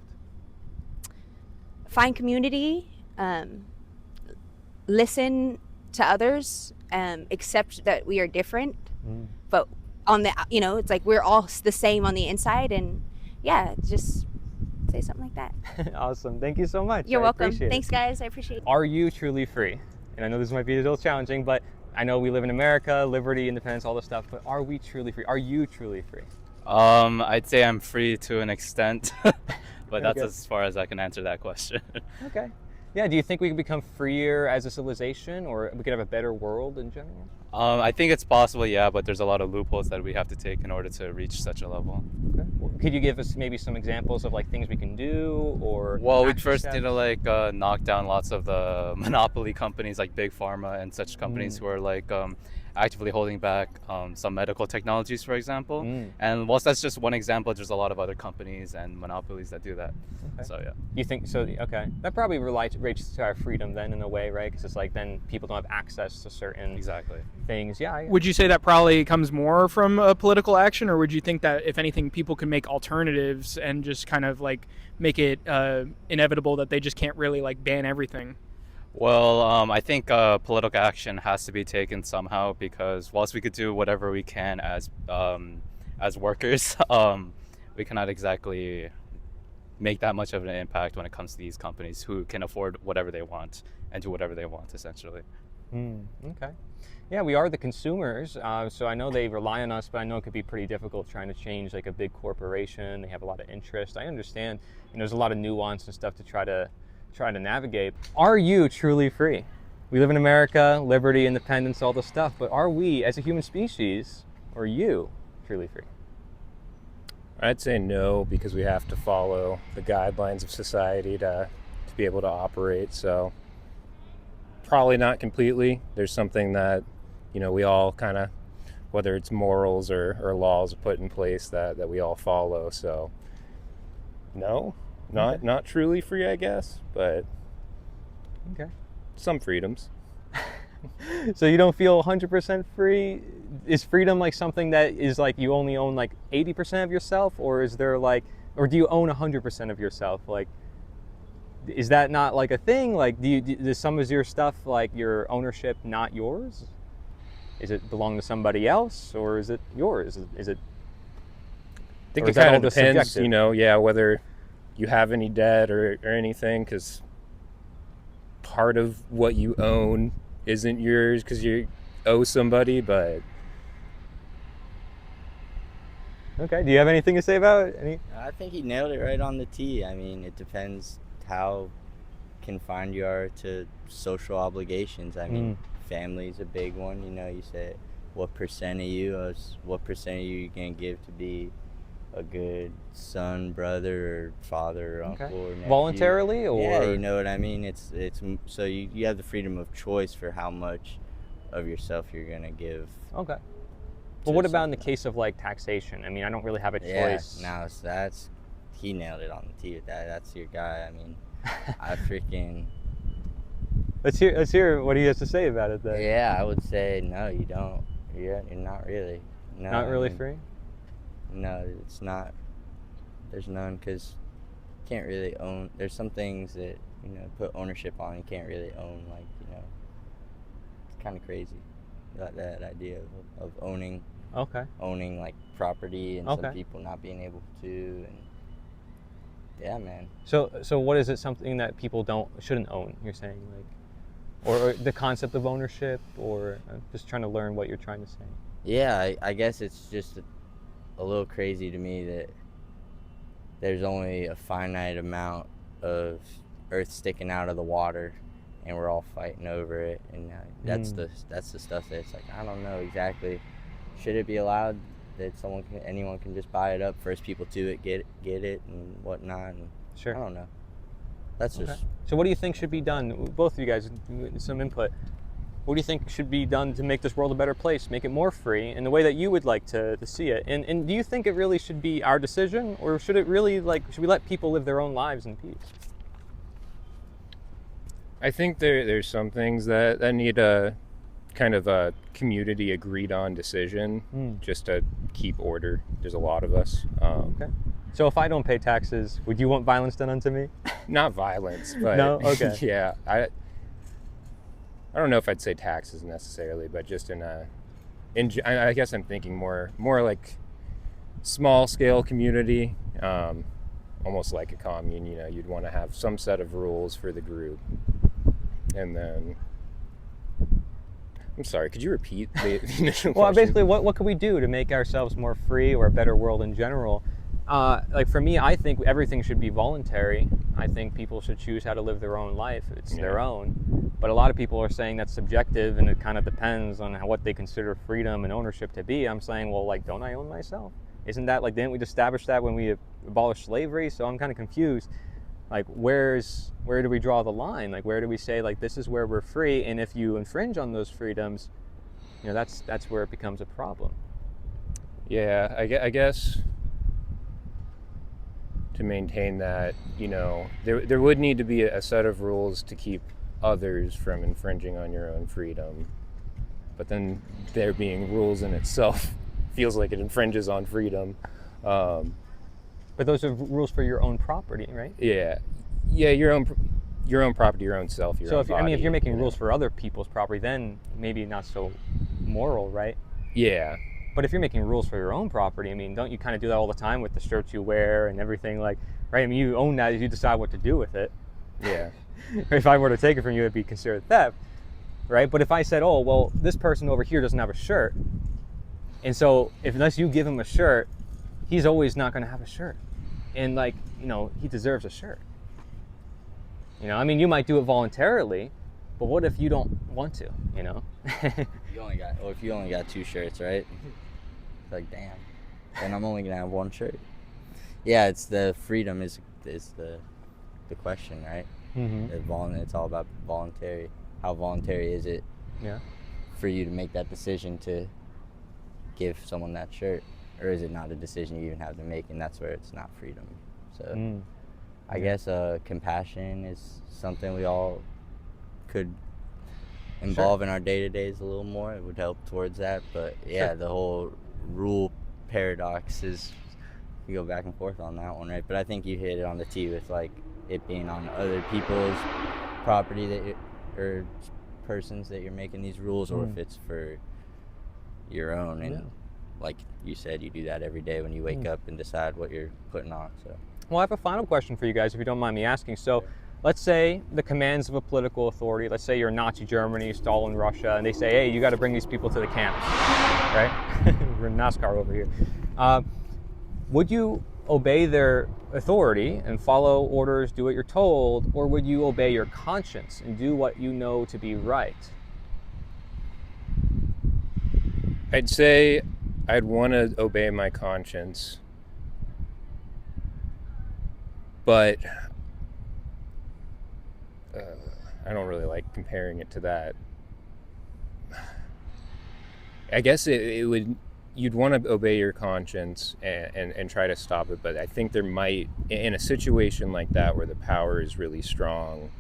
Find community, listen to others, accept that we are different, but on the, you know, it's like we're all the same on the inside, and just say something like that. Awesome. Thank you so much. You're welcome. Appreciate it. Thanks, guys. I appreciate it. Are you truly free? And I know this might be a little challenging, but I know we live in America, liberty, independence, all this stuff, but are we truly free? Are you truly free? I'd say I'm free to an extent, but that's as far as I can answer that question. Okay. Yeah, do you think we can become freer as a civilization, or we could have a better world in general? I think it's possible, yeah, but there's a lot of loopholes that we have to take in order to reach such a level. Okay. Well, could you give us maybe some examples of like things we can do, or Well, we'd action first steps? need to like knock down lots of the monopoly companies like big pharma and such companies who are like actively holding back some medical technologies, for example. And whilst that's just one example, there's a lot of other companies and monopolies that do that. Okay. So yeah. You think so? Okay, that probably relates to our freedom then, in a way, right? Because it's like then people don't have access to certain things. Yeah. Would you say that probably comes more from political action, or would you think that if anything, people can make alternatives and just kind of like make it inevitable that they just can't really like ban everything? Well, I think political action has to be taken somehow, because whilst we could do whatever we can as workers, we cannot exactly make that much of an impact when it comes to these companies who can afford whatever they want and do whatever they want, essentially. Okay. Yeah, we are the consumers, so I know they rely on us, but I know it could be pretty difficult trying to change like a big corporation. They have a lot of interest. I understand. There's a lot of nuance and stuff to try to navigate. Are you truly free? We live in America, liberty, independence, all this stuff, but are we, as a human species, or you, truly free? I'd say no, because we have to follow the guidelines of society to be able to operate. So probably not completely. There's something that, we all kind of, whether it's morals or laws put in place that we all follow. So no, not truly free, I guess, but okay, some freedoms. So you don't feel 100% free? Is freedom like something that is like you only own like 80% of yourself, or is there like, or do you own 100% of yourself? Like, is that not like a thing? Like, does some of your stuff, like your ownership, not yours? Is it belong to somebody else, or is it yours? Is it? I think it kind of depends, whether you have any debt or anything, because part of what you own isn't yours because you owe somebody, but... Okay, do you have anything to say about it? I think he nailed it right on the tee. I mean, it depends how confined you are to social obligations. I mean, family's a big one. You say, what percent of you you going to give to be a good son, brother, or father, or uncle, or nephew? Voluntarily, or? Yeah, you know what I mean? It's so you have the freedom of choice for how much of yourself you're going to give. Okay. Well, what about in the case of like taxation? I mean, I don't really have a choice. Yeah, no, he nailed it on the tee with that. That's your guy. I mean, I freaking... Let's hear what he has to say about it then. Yeah, I would say no, you don't. You're not really. No, not really free? No, it's not. There's none, because you can't really own. There's some things that, put ownership on, you can't really own. Like, it's kind of crazy. That idea of owning. Okay. Owning like property, and Okay. some people not being able to, and yeah, man. So what is it? Something that people shouldn't own? You're saying, like, or the concept of ownership, or just trying to learn what you're trying to say. Yeah, I guess it's just a little crazy to me that there's only a finite amount of earth sticking out of the water, and we're all fighting over it, and that's the stuff that's like, I don't know exactly. Should it be allowed that anyone can just buy it up? First people to it get it and whatnot. And Sure. I don't know. That's Okay. just... So what do you think should be done? Both of you guys, some input. What do you think should be done to make this world a better place, make it more free in the way that you would like to see it? And do you think it really should be our decision, or should it really, should we let people live their own lives in peace? I think there's some things that need a kind of a community agreed on decision just to keep order. There's a lot of us. Okay. So if I don't pay taxes, would you want violence done unto me? Not violence, but no. Okay. Yeah, I don't know if I'd say taxes necessarily, but just I guess I'm thinking more like small scale community, almost like a commune. You'd want to have some set of rules for the group, and then. I'm sorry, could you repeat the initial Well, question? basically, what could we do to make ourselves more free or a better world in general? Like for me, I think everything should be voluntary. I think people should choose how to live their own life. It's their own. But a lot of people are saying that's subjective, and it kind of depends on what they consider freedom and ownership to be. I'm saying, well, like, don't I own myself? Isn't that like, didn't we establish that when we abolished slavery? So I'm kind of confused. Like, where do we draw the line? Like, where do we say, like, this is where we're free, and if you infringe on those freedoms, you know, that's where it becomes a problem. Yeah, I guess to maintain that, you know, there would need to be a set of rules to keep others from infringing on your own freedom. But then there being rules in itself feels like it infringes on freedom. But those are rules for your own property, right? Yeah, your own property, your own self, your so own if, body. I mean, if you're making rules for other people's property, then maybe not so moral, right? Yeah. But if you're making rules for your own property, I mean, don't you kind of do that all the time with the shirts you wear and everything? Like, right? I mean, you own that, you decide what to do with it. Yeah. If I were to take it from you, it'd be considered theft, right? But if I said, oh, well, this person over here doesn't have a shirt, and so unless you give him a shirt, he's always not going to have a shirt. And, like, you know, he deserves a shirt. You know, I mean, you might do it voluntarily, but what if you don't want to, you know? if you only got 2 shirts, right? It's like, damn. Then I'm only going to have 1 shirt. Yeah, it's the freedom is the question, right? Mm-hmm. It's all about voluntary. How voluntary is it for you to make that decision to give someone that shirt? Or is it not a decision you even have to make, and that's where it's not freedom? So I guess compassion is something we all could involve in our day-to-days a little more. It would help towards that. But yeah, the whole rule paradox is, you go back and forth on that one, right? But I think you hit it on the tee with, like, it being on other people's property or persons that you're making these rules, or if it's for your own. And like you said, you do that every day when you wake up and decide what you're putting on. So, well, I have a final question for you guys, if you don't mind me asking. So let's say the commands of a political authority, let's say you're Nazi Germany, Stalin Russia, and they say, hey, you got to bring these people to the camps, right? We're in NASCAR over here. Would you obey their authority and follow orders, do what you're told, or would you obey your conscience and do what you know to be right? I'd say I'd want to obey my conscience, but I don't really like comparing it to that. I guess it would, you'd want to obey your conscience and try to stop it, but I think there might, in a situation like that where the power is really strong,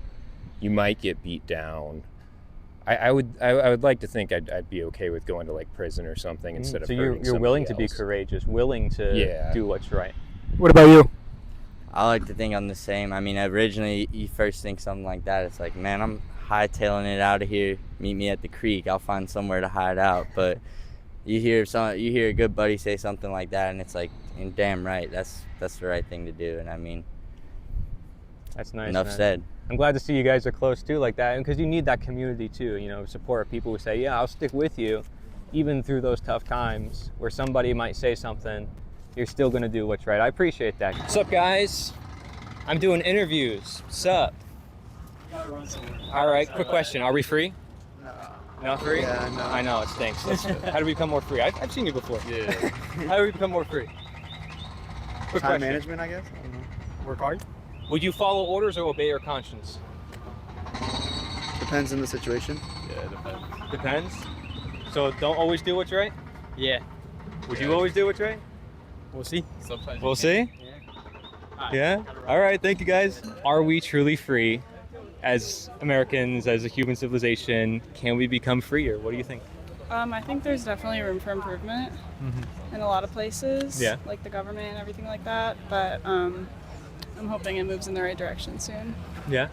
you might get beat down. I would like to think I'd be okay with going to, like, prison or something instead of hurting somebody you're willing to be else. courageous, willing to do what's right. What about you? I like to think I'm the same. I mean, originally, you first think something like that, it's like, man, I'm hightailing it out of here. Meet me at the creek. I'll find somewhere to hide out. But you hear a good buddy say something like that, and it's like, and damn right, that's the right thing to do. And I mean, that's nice. Enough said. I'm glad to see you guys are close too, like that, because you need that community too. You know, support people who say, yeah, I'll stick with you, even through those tough times where somebody might say something. You're still gonna do what's right. I appreciate that. What's up, guys? I'm doing interviews. What's up? All right, quick question. Are we free? No. Not free? Yeah, no. I know, it stinks. How do we become more free? I've seen you before. Yeah. How do we become more free? Quick Time question. management, I guess. I don't know. Work hard? Would you follow orders or obey your conscience? Depends on the situation. Yeah, depends. Depends? So don't always do what's right? Yeah. Would you always do what's right? We'll see. Sometimes. We'll see? Yeah? All right, thank you guys. Are we truly free as Americans, as a human civilization? Can we become freer? What do you think? I think there's definitely room for improvement in a lot of places, Yeah. like the government and everything like that, but I'm hoping it moves in the right direction soon. Yeah.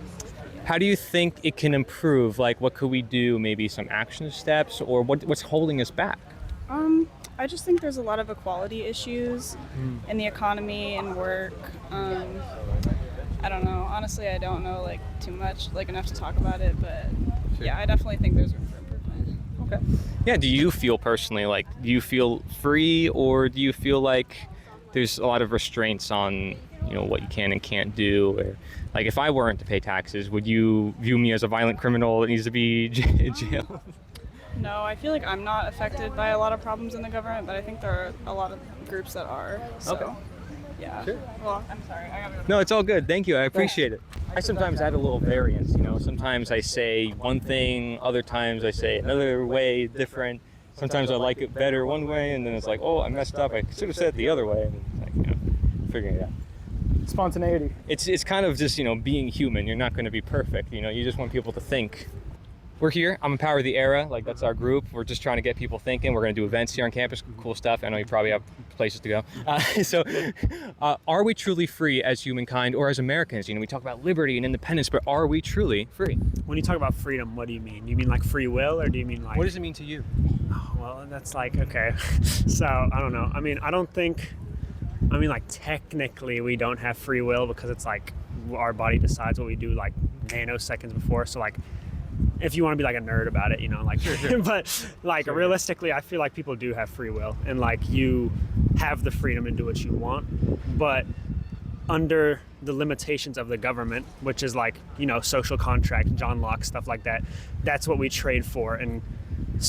How do you think it can improve? Like, what could we do? Maybe some action steps, or what's holding us back? I just think there's a lot of equality issues in the economy and work. I don't know. Honestly, I don't know like too much, like enough to talk about it, but yeah, I definitely think there's room for improvement. Okay. Yeah, do you feel personally, like, do you feel free, or do you feel like there's a lot of restraints on, you know, what you can and can't do? Or, like, if I weren't to pay taxes, would you view me as a violent criminal that needs to be in jail? No, I feel like I'm not affected by a lot of problems in the government, but I think there are a lot of groups that are. So, Okay. yeah. Sure. Well, I'm sorry. I gotta go. No, it's all good. Thank you. I appreciate it. I sometimes add a little variance, you know. Sometimes I say one thing, other times I say another way, different. Sometimes I like it better one way, and then it's like, oh, I messed up. I should have said it the other way. And it's like, you know, figuring it out. Spontaneity. It's kind of just, you know, being human. You're not going to be perfect. You know, you just want people to think. We're here. I'm Empower the Era. Like, that's our group. We're just trying to get people thinking. We're going to do events here on campus. Cool stuff. I know you probably have places to go. Are we truly free as humankind or as Americans? You know, we talk about liberty and independence, but are we truly free? When you talk about freedom, what do you mean? You mean like free will, or do you mean like... What does it mean to you? Oh, well, that's like, okay. So, I don't know. I mean, like, technically we don't have free will because it's like our body decides what we do like nanoseconds before. So, like, if you want to be like a nerd about it, you know, like, but like realistically, I feel like people do have free will, and like you have the freedom to do what you want, but under the limitations of the government, which is like, you know, social contract, John Locke, stuff like that. That's what we trade for, and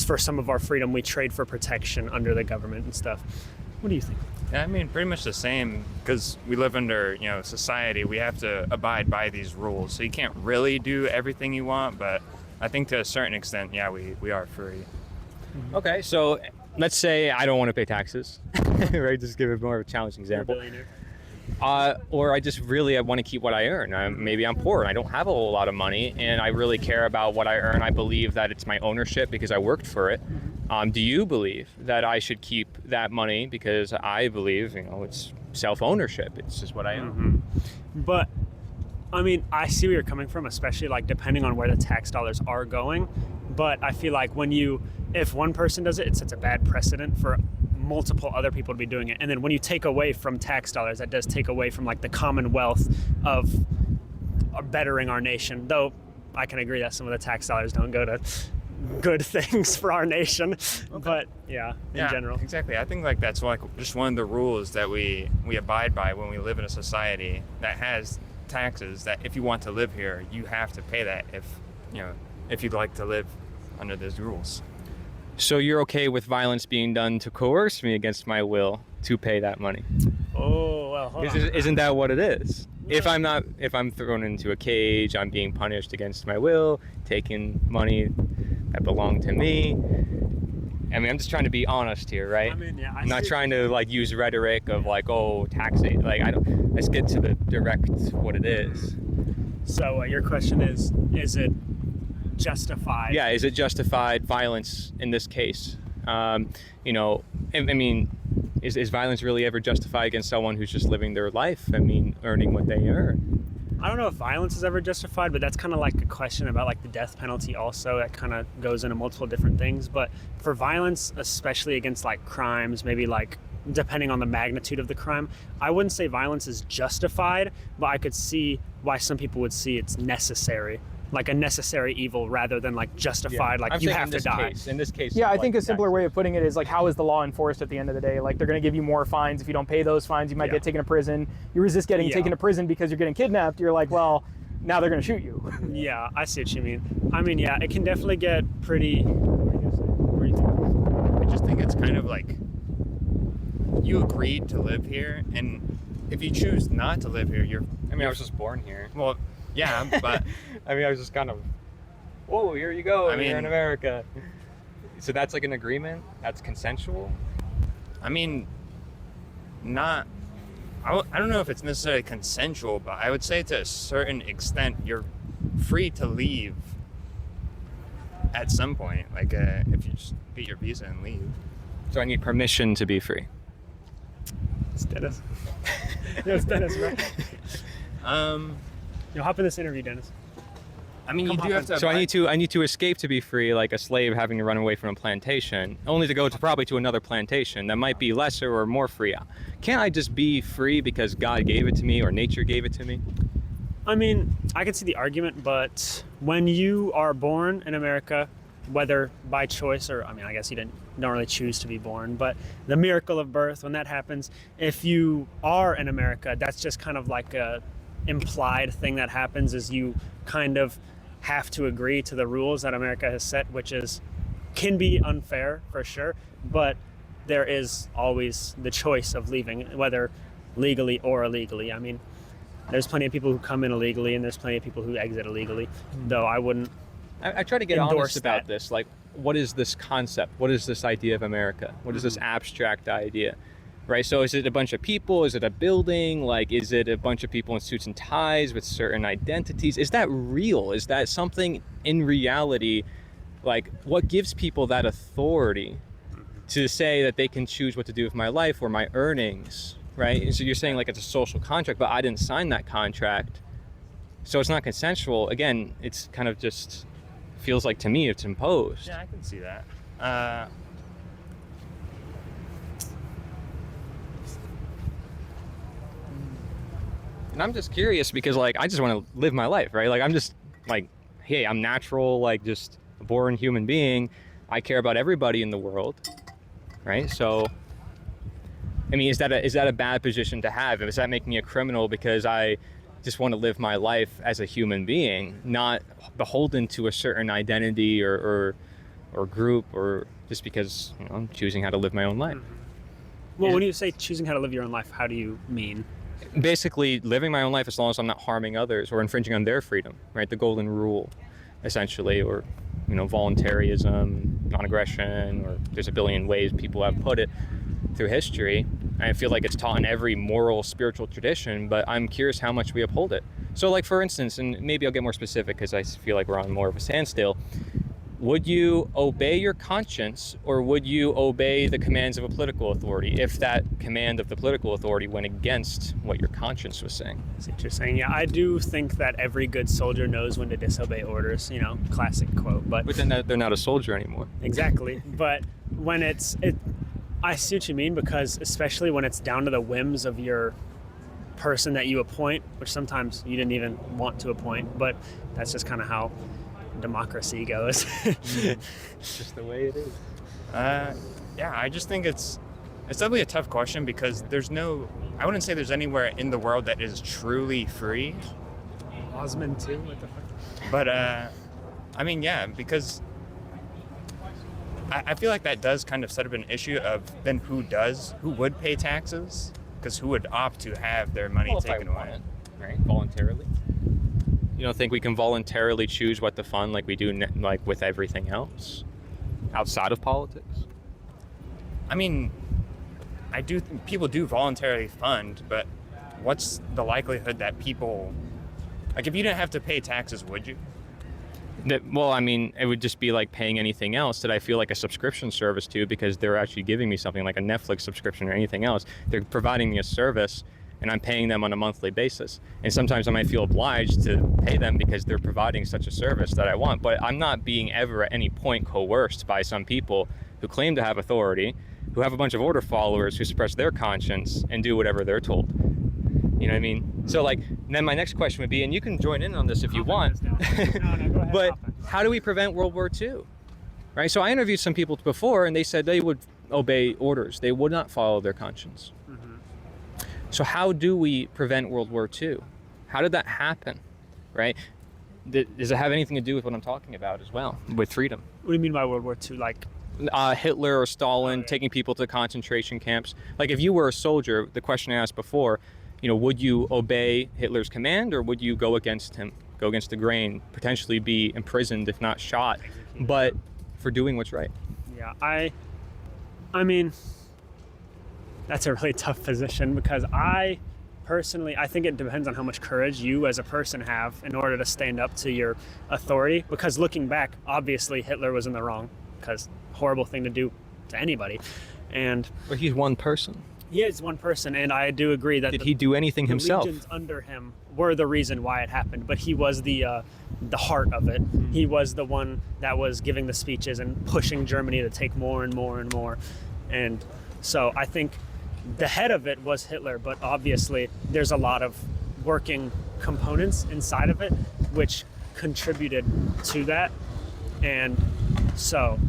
for some of our freedom, we trade for protection under the government and stuff. What do you think? Yeah, I mean, pretty much the same, because we live under, you know, society. We have to abide by these rules, so you can't really do everything you want, but I think to a certain extent, yeah, we are free. Okay, so let's say I don't want to pay taxes, right? Just give it more of a challenging example. You're a billionaire. Or I just really want to keep what I earn. Maybe I'm poor and I don't have a whole lot of money, and I really care about what I earn. I believe that it's my ownership because I worked for it. Do you believe that I should keep that money because I believe, you know, it's self-ownership? It's just what I own. But I mean, I see where you're coming from, especially like depending on where the tax dollars are going. But I feel like if one person does it, it sets a bad precedent for multiple other people to be doing it. And then when you take away from tax dollars, that does take away from like the commonwealth of bettering our nation. Though I can agree that some of the tax dollars don't go to good things for our nation. Okay. But yeah, in general. Exactly. I think like that's like just one of the rules that we abide by when we live in a society that has taxes, that if you want to live here, you have to pay that if you'd like to live under those rules. So you're okay with violence being done to coerce me against my will to pay that money? Oh, well, hold on. Isn't that what it is? If I'm thrown into a cage, I'm being punished against my will, taking money that belonged to me. I mean, I'm just trying to be honest here, right? I mean, yeah, I'm not trying to like use rhetoric of like, oh, taxing. Like, let's get to the direct what it is. So your question is it justified? Yeah, is it justified violence in this case? You know, I mean, is violence really ever justified against someone who's just living their life? I mean, earning what they earn. I don't know if violence is ever justified, but that's kind of like a question about like the death penalty also. That kind of goes into multiple different things. But for violence, especially against like crimes, maybe like depending on the magnitude of the crime, I wouldn't say violence is justified, but I could see why some people would see it's necessary. Like a necessary evil rather than like justified, like you have to die. In this case. Yeah, I think a simpler way of putting it is like, how is the law enforced at the end of the day? Like, they're going to give you more fines. If you don't pay those fines, you might get taken to prison. You resist getting taken to prison because you're getting kidnapped. You're like, well, now they're going to shoot you. Yeah, I see what you mean. I mean, yeah, it can definitely get pretty... I just think it's kind of like you agreed to live here, and if you choose not to live here, I was just born here. Well, yeah, but I mean, I was just kind of, whoa, here you go. You're in America. So that's like an agreement? That's consensual? I mean, I don't know if it's necessarily consensual, but I would say to a certain extent, you're free to leave at some point. Like, if you just get your visa and leave. So I need permission to be free? It's Dennis. Yeah, it's Dennis, right? You'll hop in this interview, Dennis. I mean, you do have to. So I need to escape to be free, like a slave having to run away from a plantation, only to go probably to another plantation that might be lesser or more free. Can't I just be free because God gave it to me or nature gave it to me? I mean, I can see the argument, but when you are born in America, whether by choice or, I mean, I guess you don't really choose to be born, but the miracle of birth, when that happens, if you are in America, that's just kind of like a implied thing that happens, is you kind of have to agree to the rules that America has set, which is can be unfair for sure, but there is always the choice of leaving, whether legally or illegally. I mean, there's plenty of people who come in illegally, and there's plenty of people who exit illegally. Though I wouldn't. I try to get endorse honest about that. this. Like, what is this concept? What is this idea of America? What is this abstract idea? Right? So is it a bunch of people? Is it a building? Like, is it a bunch of people in suits and ties with certain identities? Is that real? Is that something in reality? Like, what gives people that authority to say that they can choose what to do with my life or my earnings? Right? And so you're saying like it's a social contract, but I didn't sign that contract. So it's not consensual. Again, it's kind of just feels like to me it's imposed. Yeah, I can see that. And I'm just curious because like I just want to live my life, right? Like I'm just like, hey, I'm natural, like just a born human being. I care about everybody in the world, right? So, I mean, is that a bad position to have? Does that make me a criminal because I just want to live my life as a human being, not beholden to a certain identity or group, or just because I'm choosing how to live my own life? Well, when you say choosing how to live your own life, how do you mean? Basically, living my own life as long as I'm not harming others or infringing on their freedom, right? The golden rule, essentially, or voluntarism, non-aggression, or there's a billion ways people have put it through history. I feel like it's taught in every moral, spiritual tradition, but I'm curious how much we uphold it. So like, for instance, and maybe I'll get more specific because I feel like we're on more of a standstill, would you obey your conscience or would you obey the commands of a political authority if that command of the political authority went against what your conscience was saying? That's what you're saying. Yeah, I do think that every good soldier knows when to disobey orders, classic quote. But then they're not a soldier anymore. Exactly. But when I see what you mean, because especially when it's down to the whims of your person that you appoint, which sometimes you didn't even want to appoint, but that's just kind of how democracy goes. It's just the way it is. Yeah, I just think it's definitely a tough question because I wouldn't say there's anywhere in the world that is truly free. Osmond too, what the fuck? But I mean, yeah, because I feel like that does kind of set up an issue of then who would pay taxes, because who would opt to have their money taken away, right? Voluntarily. You don't think we can voluntarily choose what to fund like we do like with everything else outside of politics? I mean, people do voluntarily fund, but what's the likelihood that people, like, if you didn't have to pay taxes, would you? Well, I mean, it would just be like paying anything else that I feel like a subscription service to, because they're actually giving me something like a Netflix subscription or anything else. They're providing me a service and I'm paying them on a monthly basis. And sometimes I might feel obliged to pay them because they're providing such a service that I want. But I'm not being ever at any point coerced by some people who claim to have authority, who have a bunch of order followers who suppress their conscience and do whatever they're told. You know what I mean? So like, then my next question would be, and you can join in on this if you want, No, go ahead. but how do we prevent World War II? Right? So I interviewed some people before and they said they would obey orders. They would not follow their conscience. So how do we prevent World War II? How did that happen, right? Does it have anything to do with what I'm talking about as well, with freedom? What do you mean by World War II? Like Hitler or Stalin taking people to concentration camps? Like if you were a soldier, the question I asked before, would you obey Hitler's command or would you go against him, go against the grain, potentially be imprisoned if not shot, but for doing what's right? Yeah, I mean, that's a really tough position because I think it depends on how much courage you as a person have in order to stand up to your authority. Because looking back, obviously Hitler was in the wrong, because horrible thing to do to anybody. But he's one person. He is one person, and I do agree that did he do anything himself? The legions under him were the reason why it happened, but he was the heart of it. He was the one that was giving the speeches and pushing Germany to take more and more and more. And so I think the head of it was Hitler, but obviously there's a lot of working components inside of it which contributed to that. And so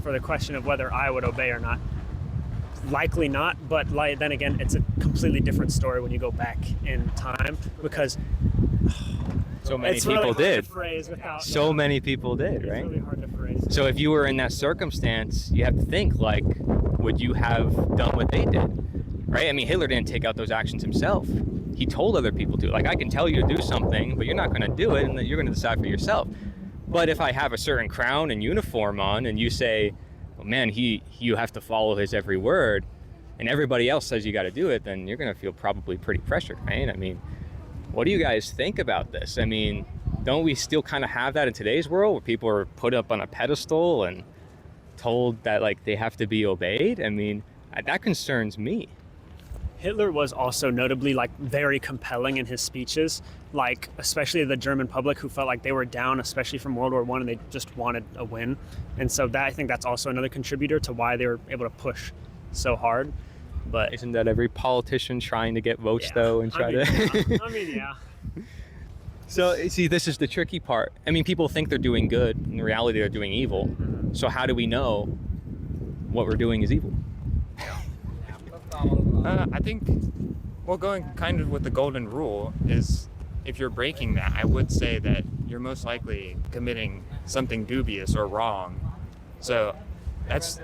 for the question of whether I would obey or not, likely not, but then again, it's a completely different story when you go back in time, because so many people did. So many people did, right? It's really hard to phrase. So if you were in that circumstance, you have to think, like, would you have done what they did, right? I mean, Hitler didn't take out those actions himself. He told other people to. Like, I can tell you to do something, but you're not going to do it, and then you're going to decide for yourself. But if I have a certain crown and uniform on, and you say, well, man, you have to follow his every word, and everybody else says you got to do it, then you're going to feel probably pretty pressured, right? I mean, what do you guys think about this? I mean, don't we still kind of have that in today's world where people are put up on a pedestal and told that, like, they have to be obeyed? I mean, that concerns me. Hitler was also notably like very compelling in his speeches, like especially the German public who felt like they were down, especially from World War I, and they just wanted a win. And so that, I think that's also another contributor to why they were able to push so hard. But isn't that every politician trying to get votes, yeah. though, and try to... Yeah. I mean, yeah. So, see, this is the tricky part. I mean, people think they're doing good. In reality, they're doing evil. So how do we know what we're doing is evil? I think, well, going kind of with the golden rule is, if you're breaking that, I would say that you're most likely committing something dubious or wrong. So that's,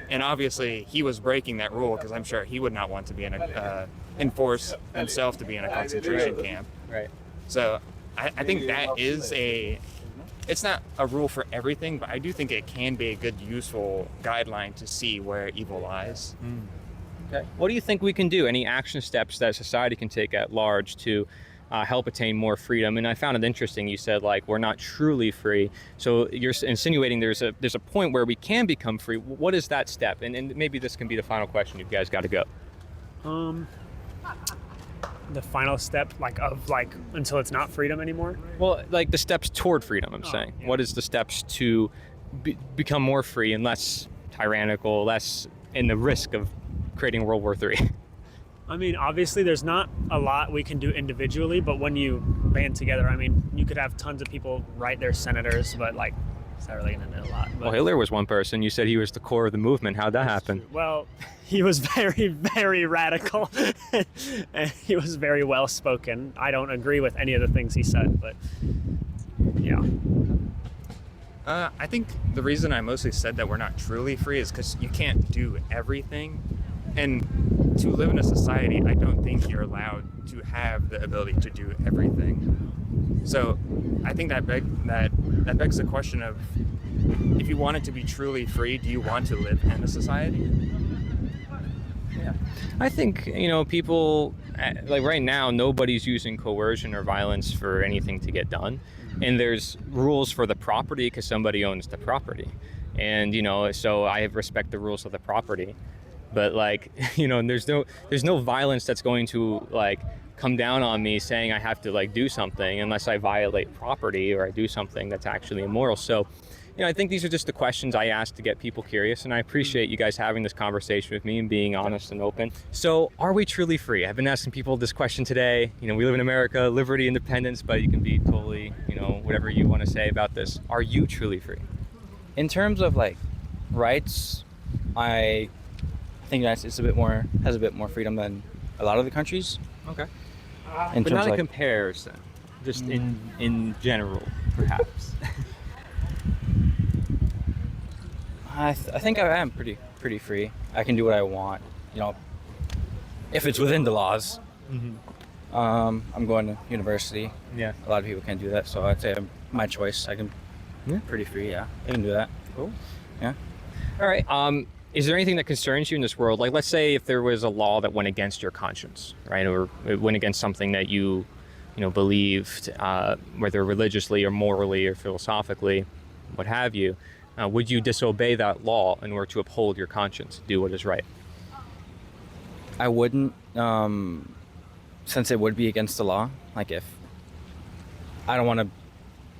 and obviously he was breaking that rule because I'm sure he would not want to be in a, enforce himself to be in a concentration camp. Right. So I think that is it's not a rule for everything, but I do think it can be a good, useful guideline to see where evil lies. Okay. What do you think we can do? Any action steps that society can take at large to help attain more freedom? And I found it interesting. You said, like, we're not truly free. So you're insinuating there's a point where we can become free. What is that step? And maybe this can be the final question. You guys got to go. The final step, until it's not freedom anymore? Well, like the steps toward freedom, I'm saying. Yeah. What is the steps to become more free and less tyrannical, less in the risk of creating World War III? I mean, obviously there's not a lot we can do individually, but when you band together, I mean, you could have tons of people write their senators, but like, it's not really gonna do a lot. But, well, Hitler was one person. You said he was the core of the movement. How'd that happen? True. Well, he was very, very radical, and he was very well spoken. I don't agree with any of the things he said, but yeah. I think the reason I mostly said that we're not truly free is because you can't do everything. And to live in a society, I don't think you're allowed to have the ability to do everything. So I think that begs the question of, if you wanted to be truly free, do you want to live in a society? Yeah. I think, people, like right now, nobody's using coercion or violence for anything to get done. And there's rules for the property because somebody owns the property. And, so I respect the rules of the property. But there's no violence that's going to come down on me saying I have to do something unless I violate property or I do something that's actually immoral. So, I think these are just the questions I ask to get people curious, and I appreciate you guys having this conversation with me and being honest and open. So, are we truly free? I've been asking people this question today. We live in America, liberty, independence, but you can be totally, whatever you want to say about this. Are you truly free? In terms of rights, I think that it's has a bit more freedom than a lot of the countries. Okay. But not in comparison, just in general, perhaps. I think I am pretty free. I can do what I want, if it's within the laws. Mm-hmm. I'm going to university. Yeah. A lot of people can't do that, so I'd say my choice. I can. Yeah. Pretty free. Yeah. I can do that. Cool. Yeah. All right. Is there anything that concerns you in this world? Like, let's say if there was a law that went against your conscience, right, or it went against something that you believed, whether religiously or morally or philosophically, what have you. Would you disobey that law in order to uphold your conscience, do what is right? I wouldn't, since it would be against the law. If I don't want to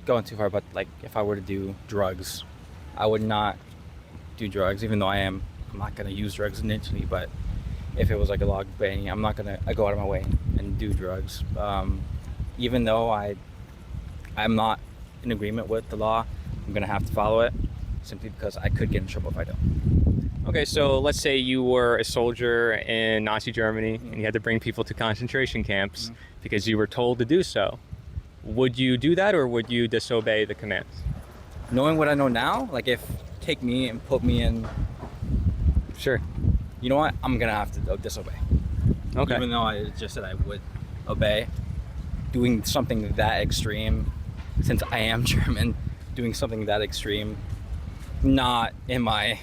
go in too far, but if I were to do drugs, I would not do drugs, even though I'm not going to use drugs initially, but if it was a law banning, I'm not going to go out of my way and do drugs. Even though I'm not in agreement with the law, I'm going to have to follow it, simply because I could get in trouble if I don't. Okay, so let's say you were a soldier in Nazi Germany and you had to bring people to concentration camps because you were told to do so. Would you do that, or would you disobey the commands? knowing what I know now, like if take me and put me in, sure, you know what, I'm gonna have to disobey. Okay. Even though I just said I would obey, doing something that extreme, since I am German, doing something that extreme, not in my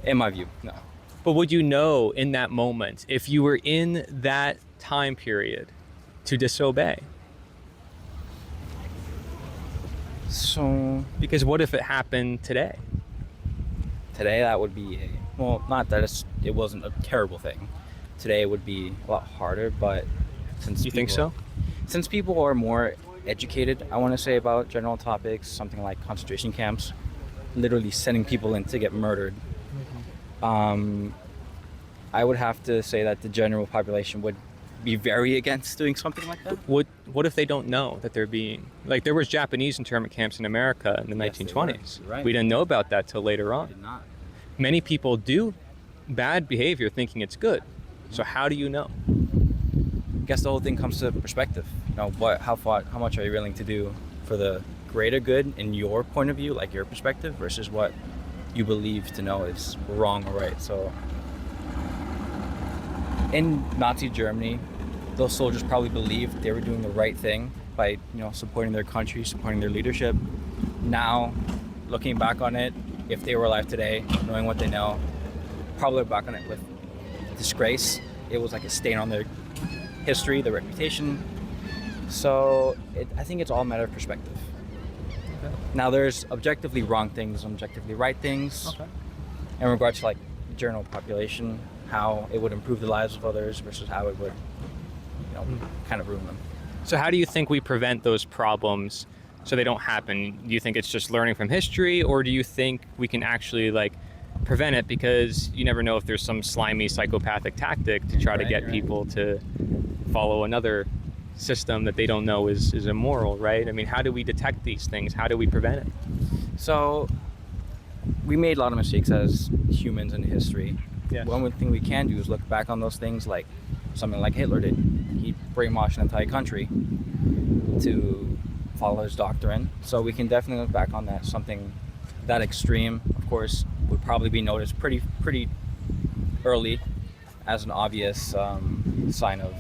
view, no. But would you know in that moment, if you were in that time period, to disobey? So, because what if it happened today? Today that would be not that it wasn't a terrible thing. Today it would be a lot harder, but since you think so? Since people are more educated, I want to say, about general topics, something like concentration camps, literally sending people in to get murdered. I would have to say that the general population would be very against doing something like that. What if they don't know that they're being, like, there was Japanese internment camps in America in the 1920s. You're right. We didn't know about that till later on. Did not. Many people do bad behavior thinking it's good. So how do you know? I guess the whole thing comes to perspective. You know, how much are you willing to do for the greater good in your point of view, like your perspective, versus what you believe to know is wrong or right. So in Nazi Germany, those soldiers probably believed they were doing the right thing by, supporting their country, supporting their leadership. Now, looking back on it, if they were alive today, knowing what they know, probably look back on it with disgrace. It was like a stain on their history, their reputation. So I think it's all a matter of perspective. Okay. Now, there's objectively wrong things, objectively right things. Okay. In regards to like general population, how it would improve the lives of others versus how it would, kind of ruin them. So how do you think we prevent those problems so they don't happen? Do you think it's just learning from history, or do you think we can actually prevent it, because you never know if there's some slimy psychopathic tactic to try to get people to follow another system that they don't know is immoral, right? I mean, how do we detect these things? How do we prevent it? So we made a lot of mistakes as humans in history. Yes. One thing we can do is look back on those things, like something like Hitler did. He brainwashed an entire country to follow his doctrine. So we can definitely look back on that. Something that extreme, of course, would probably be noticed pretty early as an obvious sign of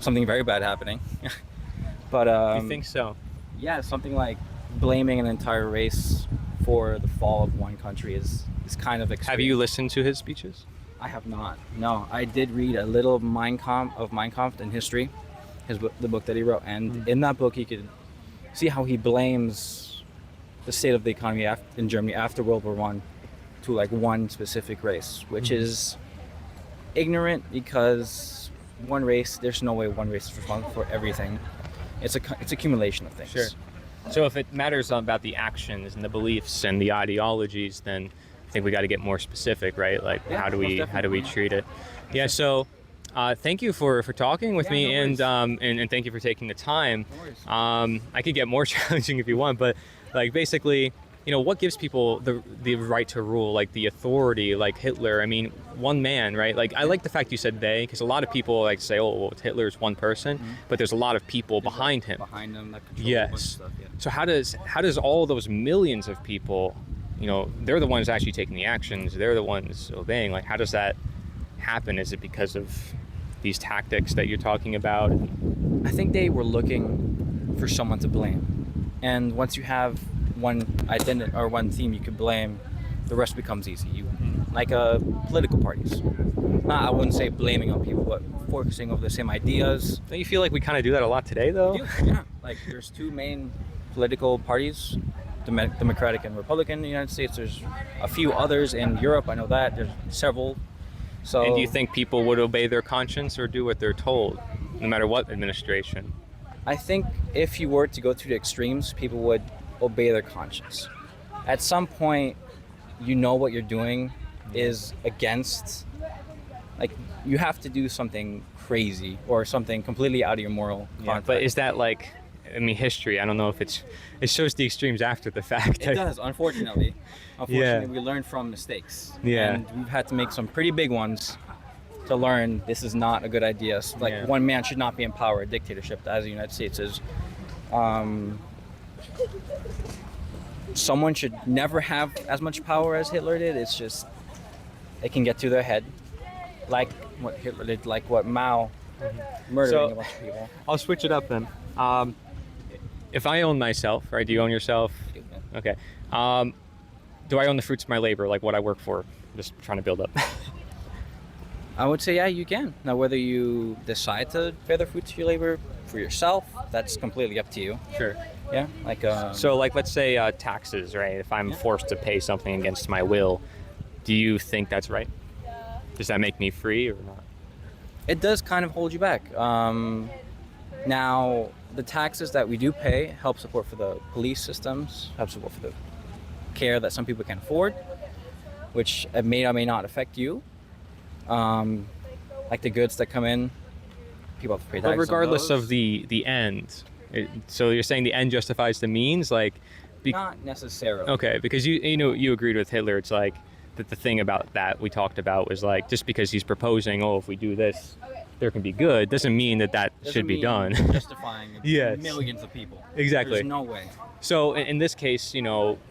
something very bad happening. But you think so? Yeah, something like blaming an entire race for the fall of one country is kind of extreme. Have you listened to his speeches? I have not. No, I did read a little of Mein Kampf in history, the book that he wrote, and in that book you could see how he blames the state of the economy in Germany after World War I to one specific race, which is ignorant, because one race, there's no way one race is responsible for everything. It's accumulation of things. Sure. So if it matters about the actions and the beliefs and the ideologies, then I think we got to get more specific, right? Like, how do we treat it? Yeah. So thank you for talking with me, and thank you for taking the time. I could get more challenging if you want, but basically, what gives people the right to rule, like the authority, like Hitler? I mean, one man, right? I like the fact you said they, because a lot of people say, oh, well, Hitler's one person, but there's a lot of people behind him. Behind him that control yes. a bunch of stuff, yeah. So how does all those millions of people, they're the ones actually taking the actions, they're the ones obeying. How does that happen? Is it because of these tactics that you're talking about? I think they were looking for someone to blame. And once you have one identity or one theme you can blame, the rest becomes easy. Political parties. I wouldn't say blaming on people, but focusing on the same ideas. Don't you feel like we kind of do that a lot today, though? Yeah. There's two main political parties, Democratic and Republican in the United States. There's a few others in Europe. I know that. There's several. So. And do you think people would obey their conscience or do what they're told, no matter what administration? I think if you were to go to the extremes, people would obey their conscience. At some point, what you're doing is against, you have to do something crazy or something completely out of your moral context. But is that history? I don't know if it shows the extremes after the fact. It does, unfortunately. Unfortunately, we learn from mistakes. Yeah. And we've had to make some pretty big ones to learn this is not a good idea. So, one man should not be in power, a dictatorship, as the United States is. someone should never have as much power as Hitler did. It's just it can get to their head, like what Hitler did, like what Mao murdering a bunch of people. I'll switch it up then. If I own myself, right? Do you own yourself? I do, yeah. Okay. Do I own the fruits of my labor, like what I work for? Just trying to build up. I would say, yeah, you can. Now, whether you decide to bear the fruits of your labor for yourself, that's completely up to you. Sure. Yeah, like So, like, let's say taxes, right? If I'm forced to pay something against my will, do you think that's right? Does that make me free or not? it does kind of hold you back. Now, the taxes that we do pay help support for the police systems, help support for the care that some people can afford, which may or may not affect you. Like the goods that come in, people have to pay taxes. But regardless on of the end, so you're saying the end justifies the means, like? Not necessarily. Okay, because you agreed with Hitler. It's like that the thing about that we talked about was like just because he's proposing, oh, if we do this, there can be good, doesn't mean that should be done. Justifying Yes. millions of people. Exactly. There's no way. So in this case,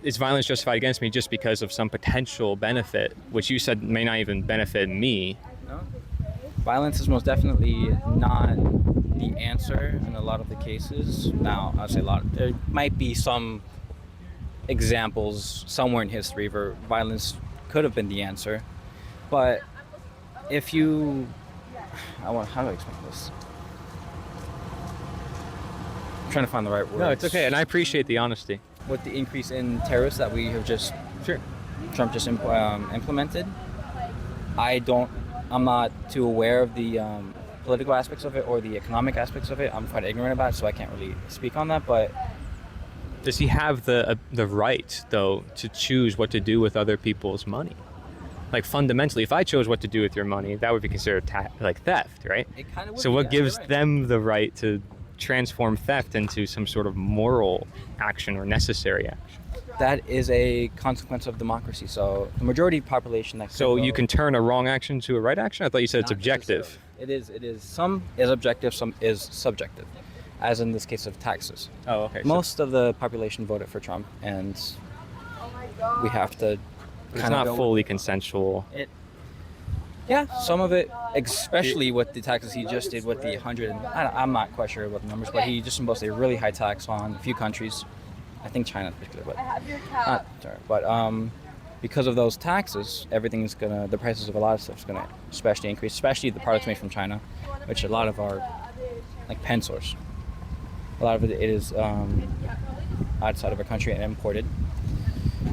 is violence justified against me just because of some potential benefit, which you said may not even benefit me? No. Violence is most definitely not the answer in a lot of the cases. Now, I'll say there might be some examples somewhere in history where violence could have been the answer. But if you... how do I explain this? I'm trying to find the right words. No, it's okay, and I appreciate the honesty. With the increase in terrorists that we have just... Trump just implemented, I'm not too aware of the political aspects of it or the economic aspects of it. I'm quite ignorant about it, so I can't really speak on that, but... Does he have the right, though, to choose what to do with other people's money? Like, fundamentally, if I chose what to do with your money, that would be considered theft, right? It kind of would so be, what yeah, gives you're right. them the right to transform theft into some sort of moral action or necessary action? That is a consequence of democracy. So the majority population that... So you can turn a wrong action to a right action? I thought you said it's objective. It is. Some is objective, some is subjective, as in this case of taxes. Oh, okay. Most of the population voted for Trump, and we have to It's kind of not fully consensual. Yeah, some of it, especially with the taxes he just did with the 100. I'm not quite sure about the numbers, but he just imposed a really high tax on a few countries. I think China in particular, but not sorry. But because of those taxes, everything's gonna, the prices of a lot of stuff's gonna especially increase, especially the products made from China, which a lot of are like pen source. A lot of it is outside of our country and imported.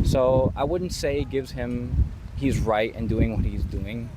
So I wouldn't say it gives him, he's right in doing what he's doing,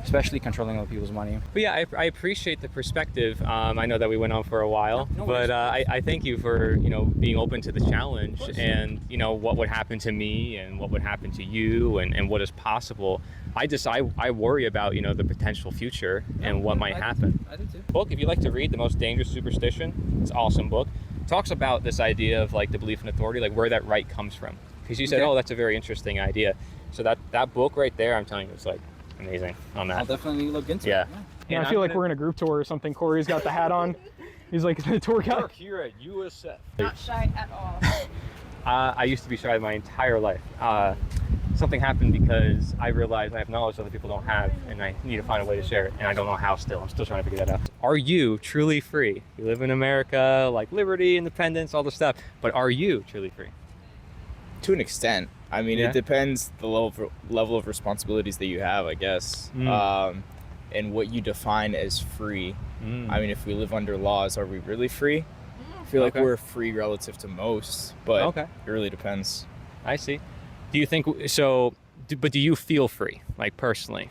especially controlling other people's money. But yeah, I appreciate the perspective. I know that we went on for a while, but I thank you for being open to the challenge and what would happen to me and what would happen to you and what is possible. I worry about the potential future and what might happen. I do too. Book, if you like to read The Most Dangerous Superstition, it's an awesome book. It talks about this idea of like the belief in authority, like where that right comes from. Because you said, Okay. oh, that's a very interesting idea. So that book right there, I'm telling you, it's like amazing on that. I'll definitely look into Yeah. it. Yeah, And I feel I'm like gonna- we're in a group tour or something. Corey's got the hat on. He's like the tour guide. Work here at USF. Not shy at all. I used to be shy my entire life. Something happened because I realized I have knowledge other people don't have, and I need to find a way to share it, and I don't know how still. I'm still trying to figure that out. Are you truly free? You live in America, like liberty, independence, all this stuff, but are you truly free? To an extent. I mean, Yeah. it depends the level of responsibilities that you have, I guess, and what you define as free. I mean, if we live under laws, are we really free? I feel like Okay. we're free relative to most, but Okay. it really depends. I see. Do you think so? But do you feel free, like personally?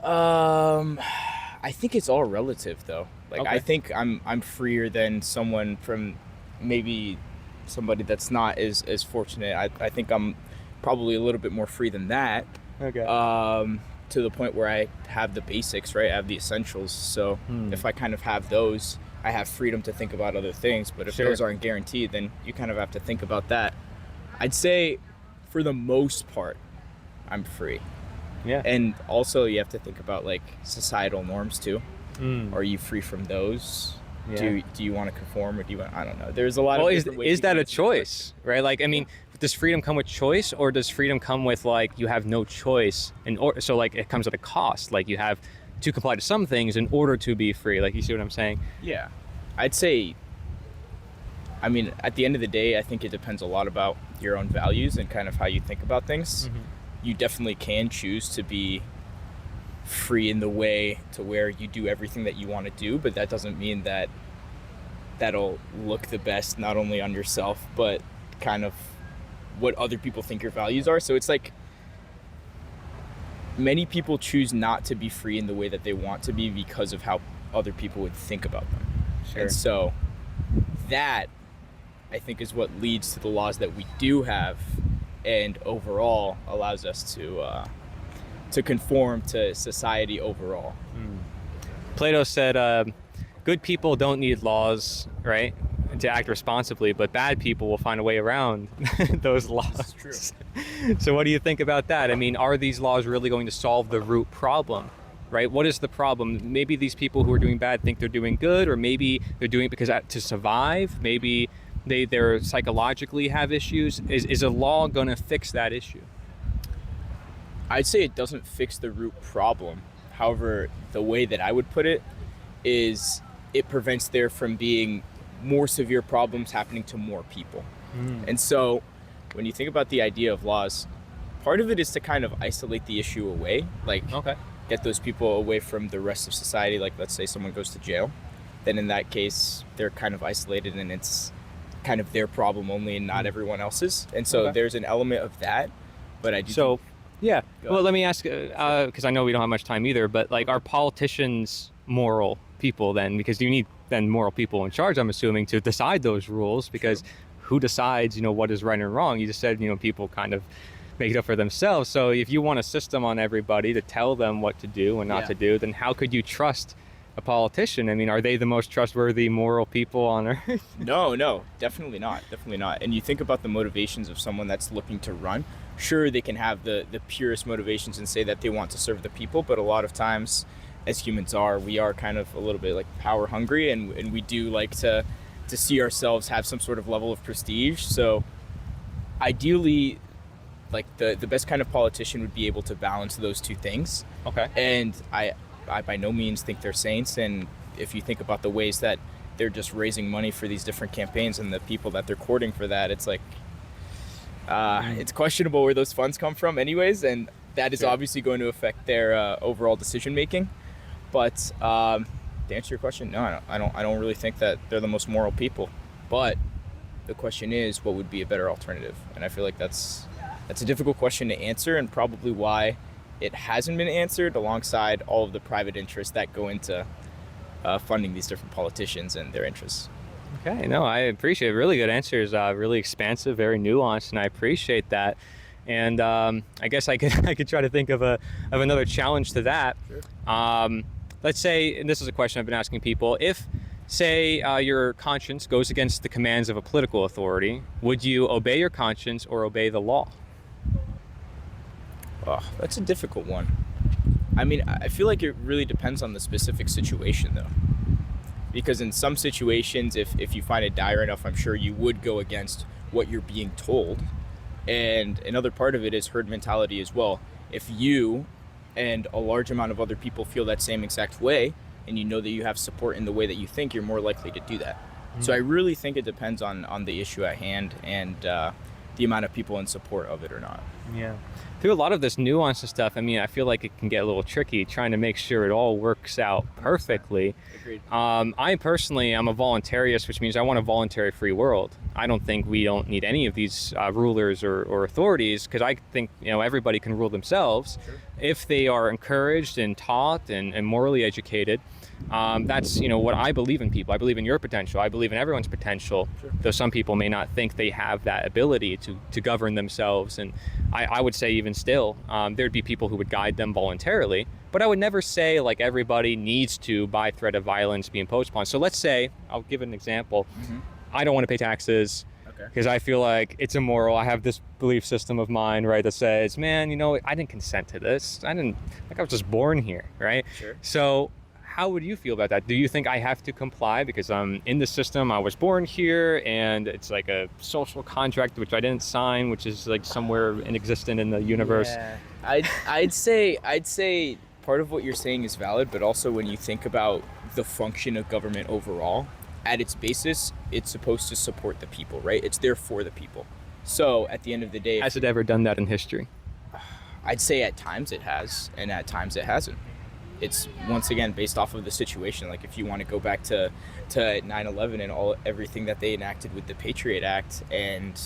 I think it's all relative, though. Like, I Okay. think I'm freer than someone from maybe somebody that's not as fortunate. I think I'm probably a little bit more free than that. Okay. To the point where I have the basics, right? I have the essentials. So if I kind of have those, I have freedom to think about other things. But if Sure. those aren't guaranteed, then you kind of have to think about that. I'd say for the most part, I'm free. Yeah. And also you have to think about like societal norms too. Mm. Are you free from those? Yeah. Do you want to conform or do you want, I don't know. There's a lot Well, of is different ways is you that can a answer the question. choice, right? Like, I mean, does freedom come with choice, or does freedom come with like you have no choice, so like it comes at a cost, like you have to comply to some things in order to be free? Like, you see what I'm saying? Yeah, I'd say, I mean, at the end of the day, I think it depends a lot about your own values and kind of how you think about things. You definitely can choose to be free in the way to where you do everything that you want to do, but that doesn't mean that that'll look the best not only on yourself, but kind of what other people think your values are. So it's like many people choose not to be free in the way that they want to be because of how other people would think about them. Sure. And so that, I think, is what leads to the laws that we do have, and overall allows us to conform to society overall. Plato said, good people don't need laws, right, to act responsibly, but bad people will find a way around those laws. That's true. So what do you think about that? I mean, are these laws really going to solve the root problem, right? What is the problem? Maybe these people who are doing bad think they're doing good, or maybe they're doing it because to survive. Maybe they're psychologically have issues. Is a law going to fix that issue? I'd say it doesn't fix the root problem. However, the way that I would put it is it prevents there from being more severe problems happening to more people. And so when you think about the idea of laws, part of it is to kind of isolate the issue away, like get those people away from the rest of society. Like, let's say someone goes to jail, then in that case they're kind of isolated and it's kind of their problem only and not everyone else's. And so there's an element of that, but I do think, yeah. Well, let me ask, because I know we don't have much time either, but like, are politicians moral people then? Because you need then moral people in charge, I'm assuming, to decide those rules, because who decides, what is right and wrong? You just said, people kind of make it up for themselves. So if you want a system on everybody to tell them what to do and not to do, then how could you trust a politician? I mean, are they the most trustworthy moral people on earth? No, definitely not. And you think about the motivations of someone that's looking to run. Sure, they can have the purest motivations and say that they want to serve the people, but a lot of times, as humans are, we are kind of a little bit like power hungry, and we do like to see ourselves have some sort of level of prestige. So ideally, like the best kind of politician would be able to balance those two things. And I by no means think they're saints, and if you think about the ways that they're just raising money for these different campaigns and the people that they're courting for that, it's like it's questionable where those funds come from anyways, and that is obviously going to affect their overall decision making. But to answer your question, no, I don't really think that they're the most moral people. But the question is, what would be a better alternative? And I feel like that's a difficult question to answer, and probably why it hasn't been answered, alongside all of the private interests that go into funding these different politicians and their interests. Okay, no, I appreciate it. Really good answers, really expansive, very nuanced, and I appreciate that. And I guess I could try to think of another challenge to that. Sure. Let's say, and this is a question I've been asking people, if, say, your conscience goes against the commands of a political authority, would you obey your conscience or obey the law? Oh, that's a difficult one. I mean, I feel like it really depends on the specific situation, though. Because in some situations, if you find it dire enough, I'm sure you would go against what you're being told. And another part of it is herd mentality as well. If you and a large amount of other people feel that same exact way, and you know that you have support in the way that you think, you're more likely to do that. So I really think it depends on the issue at hand and the amount of people in support of it or not. Yeah. Through a lot of this nuance and stuff, I mean, I feel like it can get a little tricky trying to make sure it all works out perfectly. Agreed. I personally, I'm a voluntarist, which means I want a voluntary free world. I don't think we don't need any of these rulers or authorities, because I think, everybody can rule themselves if they are encouraged and taught and morally educated. That's, what I believe in people. I believe in your potential. I believe in everyone's potential, though some people may not think they have that ability to govern themselves. And I would say even still, there'd be people who would guide them voluntarily. But I would never say like everybody needs to, by threat of violence, be imposed upon. So let's say, I'll give an example. I don't want to pay taxes because I feel like it's immoral. I have this belief system of mine, right, that says, man, I didn't consent to this. I was just born here, right? Sure. So how would you feel about that? Do you think I have to comply because I'm in the system, I was born here, and it's like a social contract which I didn't sign, which is like somewhere inexistent in the universe? Yeah, I'd say part of what you're saying is valid, but also when you think about the function of government overall, at its basis, it's supposed to support the people, right? It's there for the people. So at the end of the day, Has it ever done that in history? I'd say at times it has, and at times it hasn't. It's once again based off of the situation. Like if you want to go back to 9/11 and everything that they enacted with the Patriot Act and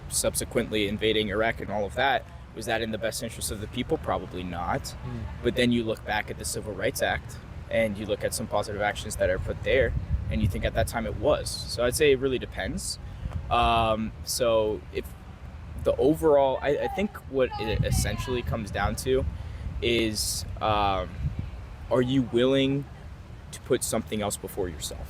subsequently invading Iraq and all of that, was that in the best interest of the people? Probably not. But then you look back at the Civil Rights Act and you look at some positive actions that are put there, and you think at that time it was. So I'd say it really depends. So if the overall, I think what it essentially comes down to is, are you willing to put something else before yourself?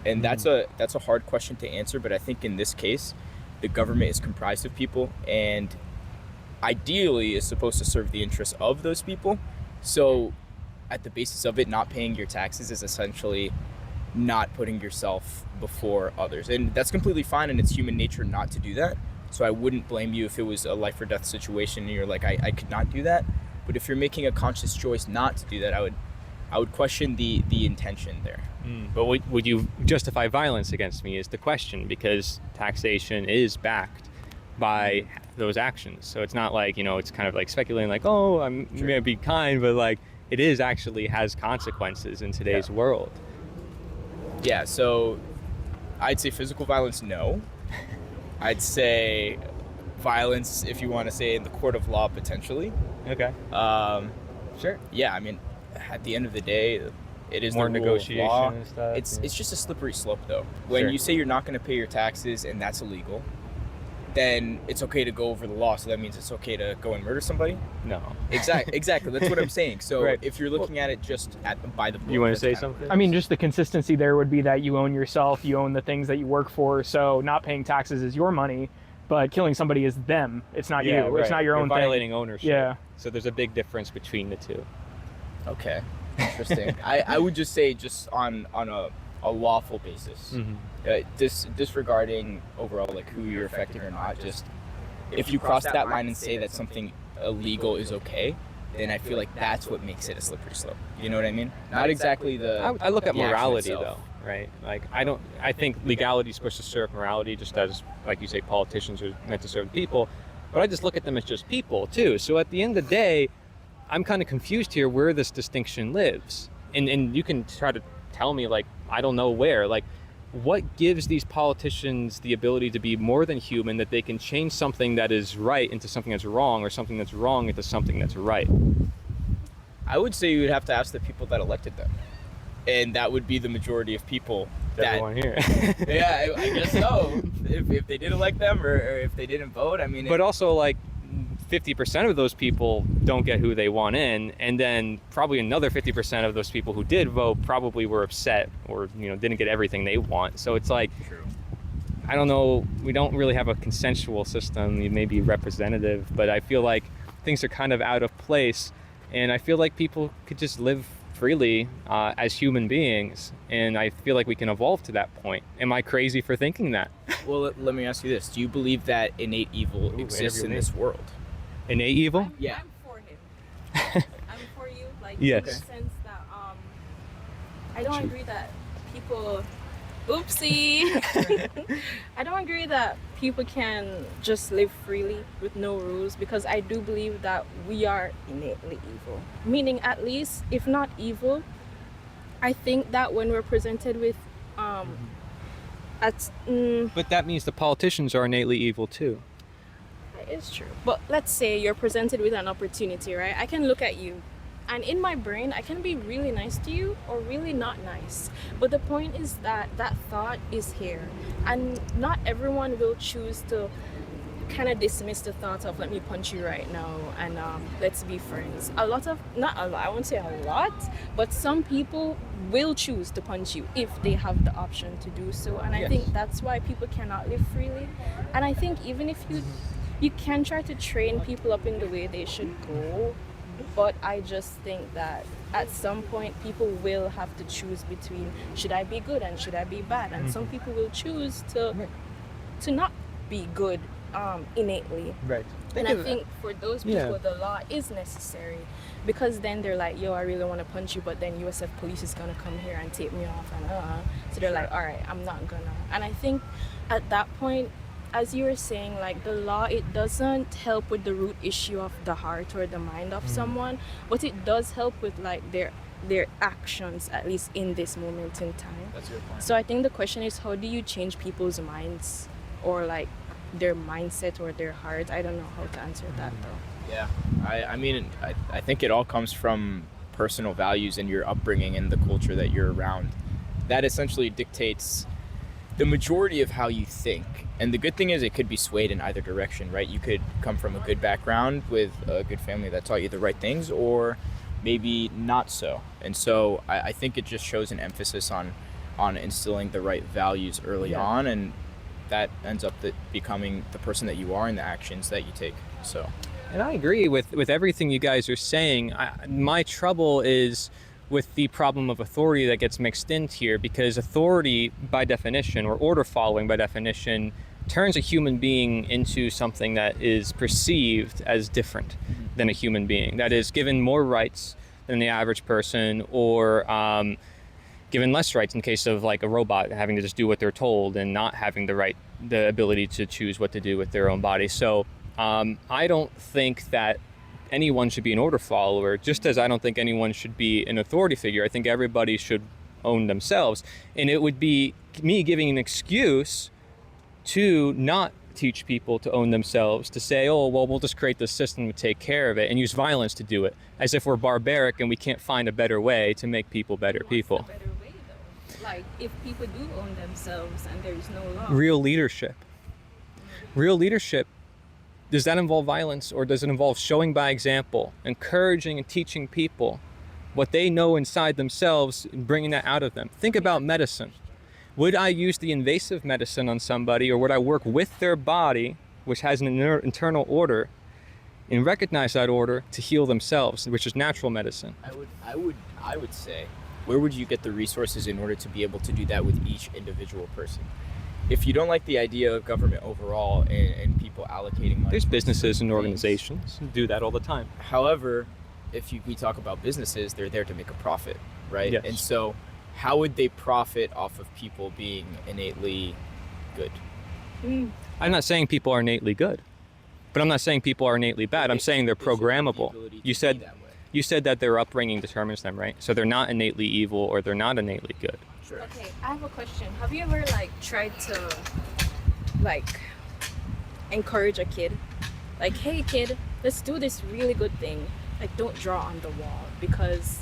And that's a hard question to answer, but I think in this case, the government is comprised of people and ideally is supposed to serve the interests of those people. So at the basis of it, not paying your taxes is essentially not putting yourself before others. And that's completely fine, and it's human nature not to do that. So I wouldn't blame you if it was a life or death situation and you're like, I could not do that. But if you're making a conscious choice not to do that, I would question the intention there. But would you justify violence against me is the question, because taxation is backed by those actions. So it's not like, it's kind of like speculating like, oh, I'm going to be kind, but like it is actually has consequences in today's world. Yeah, so I'd say physical violence, no. I'd say violence, if you want to say in the court of law, potentially. Okay. Sure. Yeah, I mean, at the end of the day, it is more the rule of negotiation law. and stuff. It's just a slippery slope, though. When Sure. you say you're not going to pay your taxes and that's illegal, then it's okay to go over the law. So that means it's okay to go and murder somebody? No. Exactly. That's what I'm saying. So Right. if you're looking at it just by the book, You want to that's say kind of- something? I mean, just the consistency there would be that you own yourself, you own the things that you work for, so not paying taxes is your money, but killing somebody is them. It's not Yeah, you. It's right. not your You're own violating thing. ownership. Yeah. So there's a big difference between the two. Okay, interesting. I would just say just on a lawful basis, disregarding overall like who you're affecting or not. Just if you cross that line and say that something illegal is okay, then I feel like that's what makes it a slippery slope. You know what I mean? Not exactly the. I look at the action morality itself. though, right? Like I think legality is supposed to serve morality, just as like you say, politicians are meant to serve the people. But I just look at them as just people too. So at the end of the day, I'm kind of confused here where this distinction lives. And you can try to tell me like I don't know where. Like what gives these politicians the ability to be more than human, that they can change something that is right into something that's wrong, or something that's wrong into something that's right? I would say you would have to ask the people that elected them, and that would be the majority of people. Everyone here. Yeah, I guess so. If they did elect them, or if they didn't vote, I mean. But also, like, 50% of those people don't get who they want in, and then probably another 50% of those people who did vote probably were upset or didn't get everything they want. So it's like, I don't know, we don't really have a consensual system. It may be representative, but I feel like things are kind of out of place, and I feel like people could just live freely as human beings, and I feel like we can evolve to that point. Am I crazy for thinking that? Well, let me ask you this: do you believe that innate evil exists in this world? Innate evil? Yeah. I'm for him. I'm for you, like Yes. in the sense that I don't agree that people. Oopsie. I don't agree that people can just live freely with no rules, because I do believe that we are innately evil. Meaning, at least, if not evil, I think that when we're presented with But that means the politicians are innately evil too. That is true. But let's say you're presented with an opportunity, right? I can look at you, and in my brain, I can be really nice to you or really not nice. But the point is that that thought is here, and not everyone will choose to kind of dismiss the thought of, let me punch you right now and let's be friends. Not a lot, I won't say a lot, but some people will choose to punch you if they have the option to do so. And I think that's why people cannot live freely. And I think even if you can try to train people up in the way they should go, But I just think that at some point people will have to choose between should I be good and should I be bad, and some people will choose to not be good innately. Right. And I think for those people, the law is necessary, because then they're like, yo, I really want to punch you, but then USF police is gonna come here and take me off, and so they're like, all right, I'm not gonna. And I think at that point, as you were saying, like, the law, it doesn't help with the root issue of the heart or the mind of someone, but it does help with like their actions, at least in this moment in time. That's your point. So I think the question is, how do you change people's minds, or like their mindset or their heart? I don't know how to answer that though. Yeah, I mean, I think it all comes from personal values and your upbringing and the culture that you're around. That essentially dictates the majority of how you think. And the good thing is it could be swayed in either direction, right? You could come from a good background with a good family that taught you the right things, or maybe not so. And so I think it just shows an emphasis on instilling the right values early on, and that ends up becoming the person that you are in the actions that you take. So, and I agree with everything you guys are saying. My trouble is with the problem of authority that gets mixed in here, because authority by definition, or order following by definition, turns a human being into something that is perceived as different than a human being, that is given more rights than the average person, or given less rights in case of like a robot having to just do what they're told and not having the ability to choose what to do with their own body. So I don't think that anyone should be an order follower, just as I don't think anyone should be an authority figure. I think everybody should own themselves. And it would be me giving an excuse to not teach people to own themselves, to say, oh, well, we'll just create this system to take care of it and use violence to do it, as if we're barbaric and we can't find a better way to make people better people. Like, if people do own themselves and there is no law. Real leadership. Real leadership, does that involve violence, or does it involve showing by example, encouraging and teaching people what they know inside themselves and bringing that out of them? Think about medicine. Would I use the invasive medicine on somebody, or would I work with their body, which has an internal order, and recognize that order to heal themselves, which is natural medicine? I would say, where would you get the resources in order to be able to do that with each individual person? If you don't like the idea of government overall and people allocating money, there's businesses and organizations who do that all the time. However, if we talk about businesses, they're there to make a profit, right? Yes. And so how would they profit off of people being innately good? I'm not saying people are innately good, but I'm not saying people are innately bad. I'm saying they're programmable. You said that their upbringing determines them, right? So they're not innately evil, or they're not innately good. Sure. Okay, I have a question. Have you ever like tried to like encourage a kid? Like, hey kid, let's do this really good thing. Like, don't draw on the wall because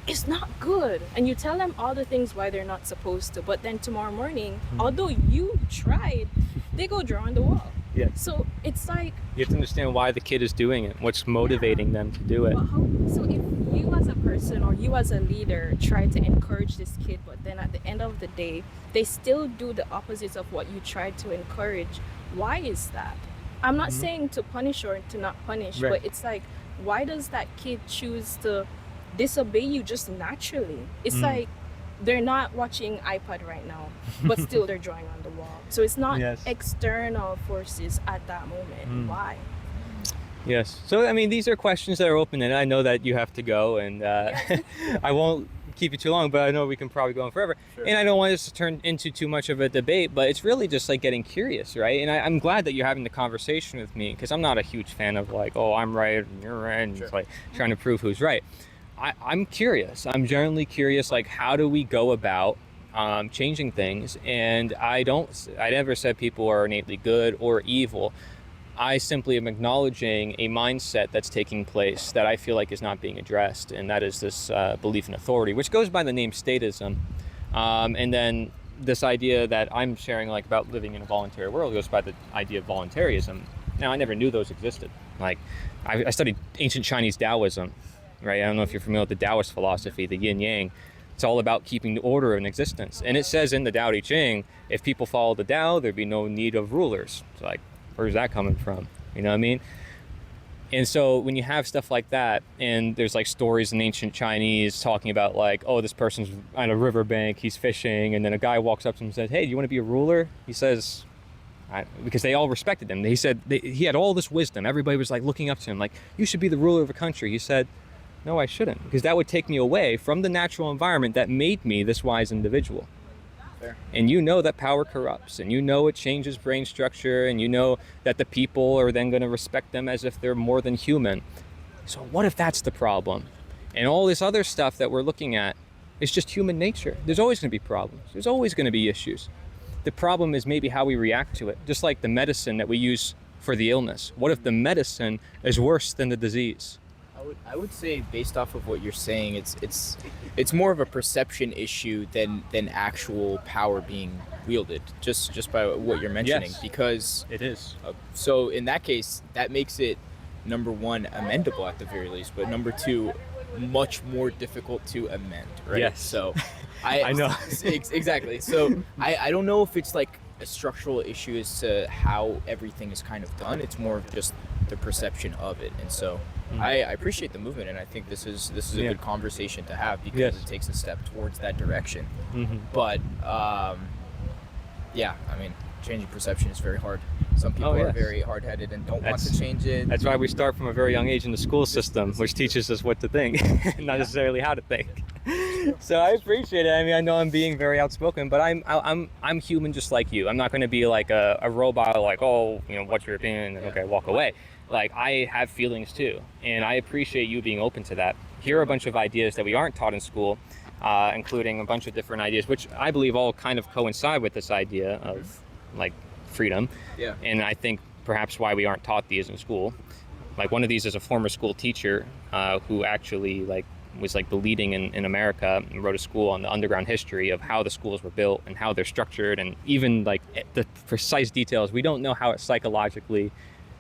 it's not good. And you tell them all the things why they're not supposed to, but then tomorrow morning, although you tried, they go draw on the wall. Yeah. So it's like, You have to understand why the kid is doing it, what's motivating them to do it. so if you as a person or you as a leader try to encourage this kid, but then at the end of the day, they still do the opposite of what you tried to encourage, why is that? I'm not saying to punish or to not punish, Right. but it's like, why does that kid choose to disobey you just naturally? It's like they're not watching iPad right now, but still they're drawing on the wall. So it's not external forces at that moment. Why? Yes. So, I mean, these are questions that are open, and I know that you have to go, and I won't keep you too long, but I know we can probably go on forever. Sure. And I don't want this to turn into too much of a debate, but it's really just like getting curious, right? And I'm glad that you're having the conversation with me, because I'm not a huge fan of like, oh, I'm right and you're right, and it's like trying to prove who's right. I'm curious. I'm generally curious, like, how do we go about changing things? And I never said people are innately good or evil. I simply am acknowledging a mindset that's taking place that I feel like is not being addressed, and that is this belief in authority, which goes by the name statism. And then this idea that I'm sharing, like, about living in a voluntary world, goes by the idea of voluntarism. Now, I never knew those existed. Like, I studied ancient Chinese Taoism, right? I don't know if you're familiar with the Taoist philosophy, the yin yang. It's all about keeping the order in existence. And it says in the Tao Te Ching, if people follow the Tao, there'd be no need of rulers. It's like, where's that coming from? You know what I mean? And so when you have stuff like that, and there's like stories in ancient Chinese talking about like, oh, this person's on a riverbank, he's fishing, and then a guy walks up to him and says, hey, do you want to be a ruler? He says, because they all respected him. He said he had all this wisdom. Everybody was like looking up to him, like, you should be the ruler of a country. He said, no, I shouldn't, because that would take me away from the natural environment that made me this wise individual. Fair. And you know that power corrupts, and you know it changes brain structure, and you know that the people are then going to respect them as if they're more than human. So what if that's the problem? And all this other stuff that we're looking at is just human nature. There's always going to be problems. There's always going to be issues. The problem is maybe how we react to it, just like the medicine that we use for the illness. What if the medicine is worse than the disease? I would say, based off of what you're saying, it's more of a perception issue than actual power being wielded. Just by what you're mentioning, Yes, because it is. So in that case, that makes it, number one, amendable at the very least, but number two, much more difficult to amend. Right? Yes. So I know. Exactly. So I don't know if it's like a structural issue as to how everything is kind of done. It's more of just the perception of it, and so. I appreciate the movement, and I think this is a good conversation to have, because it takes a step towards that direction. But yeah, I mean, changing perception is very hard. Some people are very hard-headed and don't want to change it. That's why we start from a very young age in the school system, which teaches us what to think, not necessarily how to think. So I appreciate it. I mean, I know I'm being very outspoken, but I'm human just like you. I'm not going to be like a robot, like, oh, you know, what's your opinion? Okay, walk away. Like, I have feelings too, and I appreciate you being open to that. Here are a bunch of ideas that we aren't taught in school, including a bunch of different ideas, which I believe all kind of coincide with this idea of like freedom. Yeah. And I think perhaps why we aren't taught these in school. Like, one of these is a former school teacher who actually was the leading in America, and wrote a school on the underground history of how the schools were built and how they're structured, and even like the precise details. We don't know how it psychologically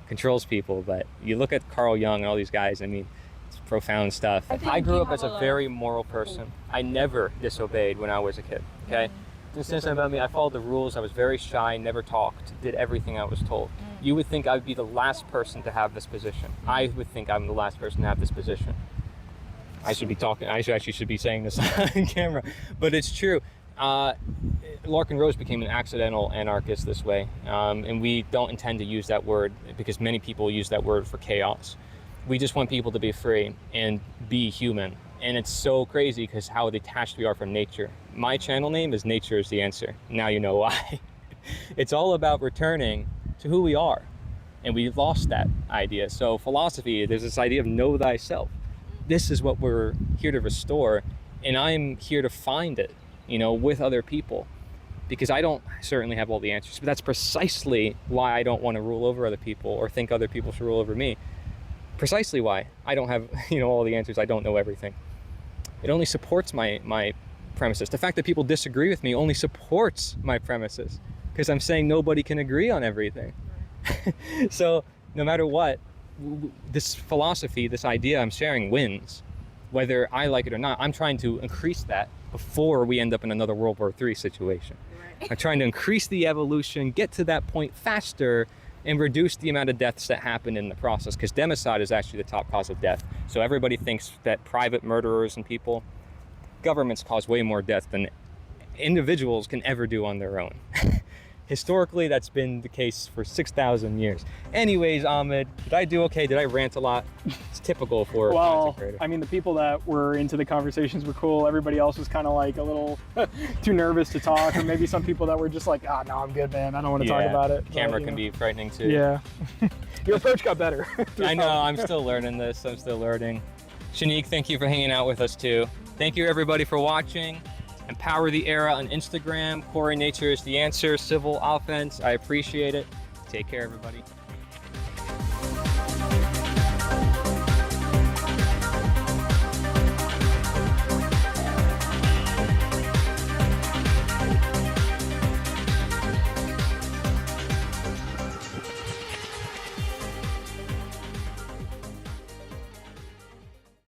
controls people, but you look at Carl Jung and all these guys, I mean, it's profound stuff. I grew up as a very moral person. I never disobeyed when I was a kid, okay? Since about me, I followed the rules. I was very shy, never talked, did everything I was told. You would think I would be the last person to have this position. I would think I'm the last person to have this position. I should be talking, I actually should be saying this on camera, but it's true. Larkin Rose became an accidental anarchist this way, and we don't intend to use that word because many people use that word for chaos. We just want people to be free and be human, and it's so crazy because how detached we are from nature. My channel name is Nature is the Answer. Now you know why. It's all about returning to who we are, and we lost that idea. So philosophy, there's this idea of know thyself. This is what we're here to restore, and I'm here to find it, you know, with other people, because I don't certainly have all the answers, but that's precisely why I don't want to rule over other people or think other people should rule over me. Precisely why I don't have, you know, all the answers. I don't know everything. It only supports my premises. The fact that people disagree with me only supports my premises, because I'm saying nobody can agree on everything. So no matter what, this philosophy, this idea I'm sharing wins, whether I like it or not. I'm trying to increase that before we end up in another World War III situation. I'm trying to increase the evolution, get to that point faster, and reduce the amount of deaths that happen in the process, because democide is actually the top cause of death. So everybody thinks that private murderers and people, governments cause way more death than individuals can ever do on their own. Historically, that's been the case for 6,000 years. Anyways, Ahmed, did I do okay? Did I rant a lot? It's typical for a content creator. I mean, the people that were into the conversations were cool. Everybody else was kind of like a little too nervous to talk, or maybe some people that were just like, no, I'm good, man. I don't want to talk about it. Camera can be frightening too. Yeah. Your approach got better. I know, I'm still learning this. I'm still learning. Shanique, thank you for hanging out with us too. Thank you everybody for watching. Empower the Era on Instagram. Corey Nature is the Answer. Civil Offense. I appreciate it. Take care, everybody.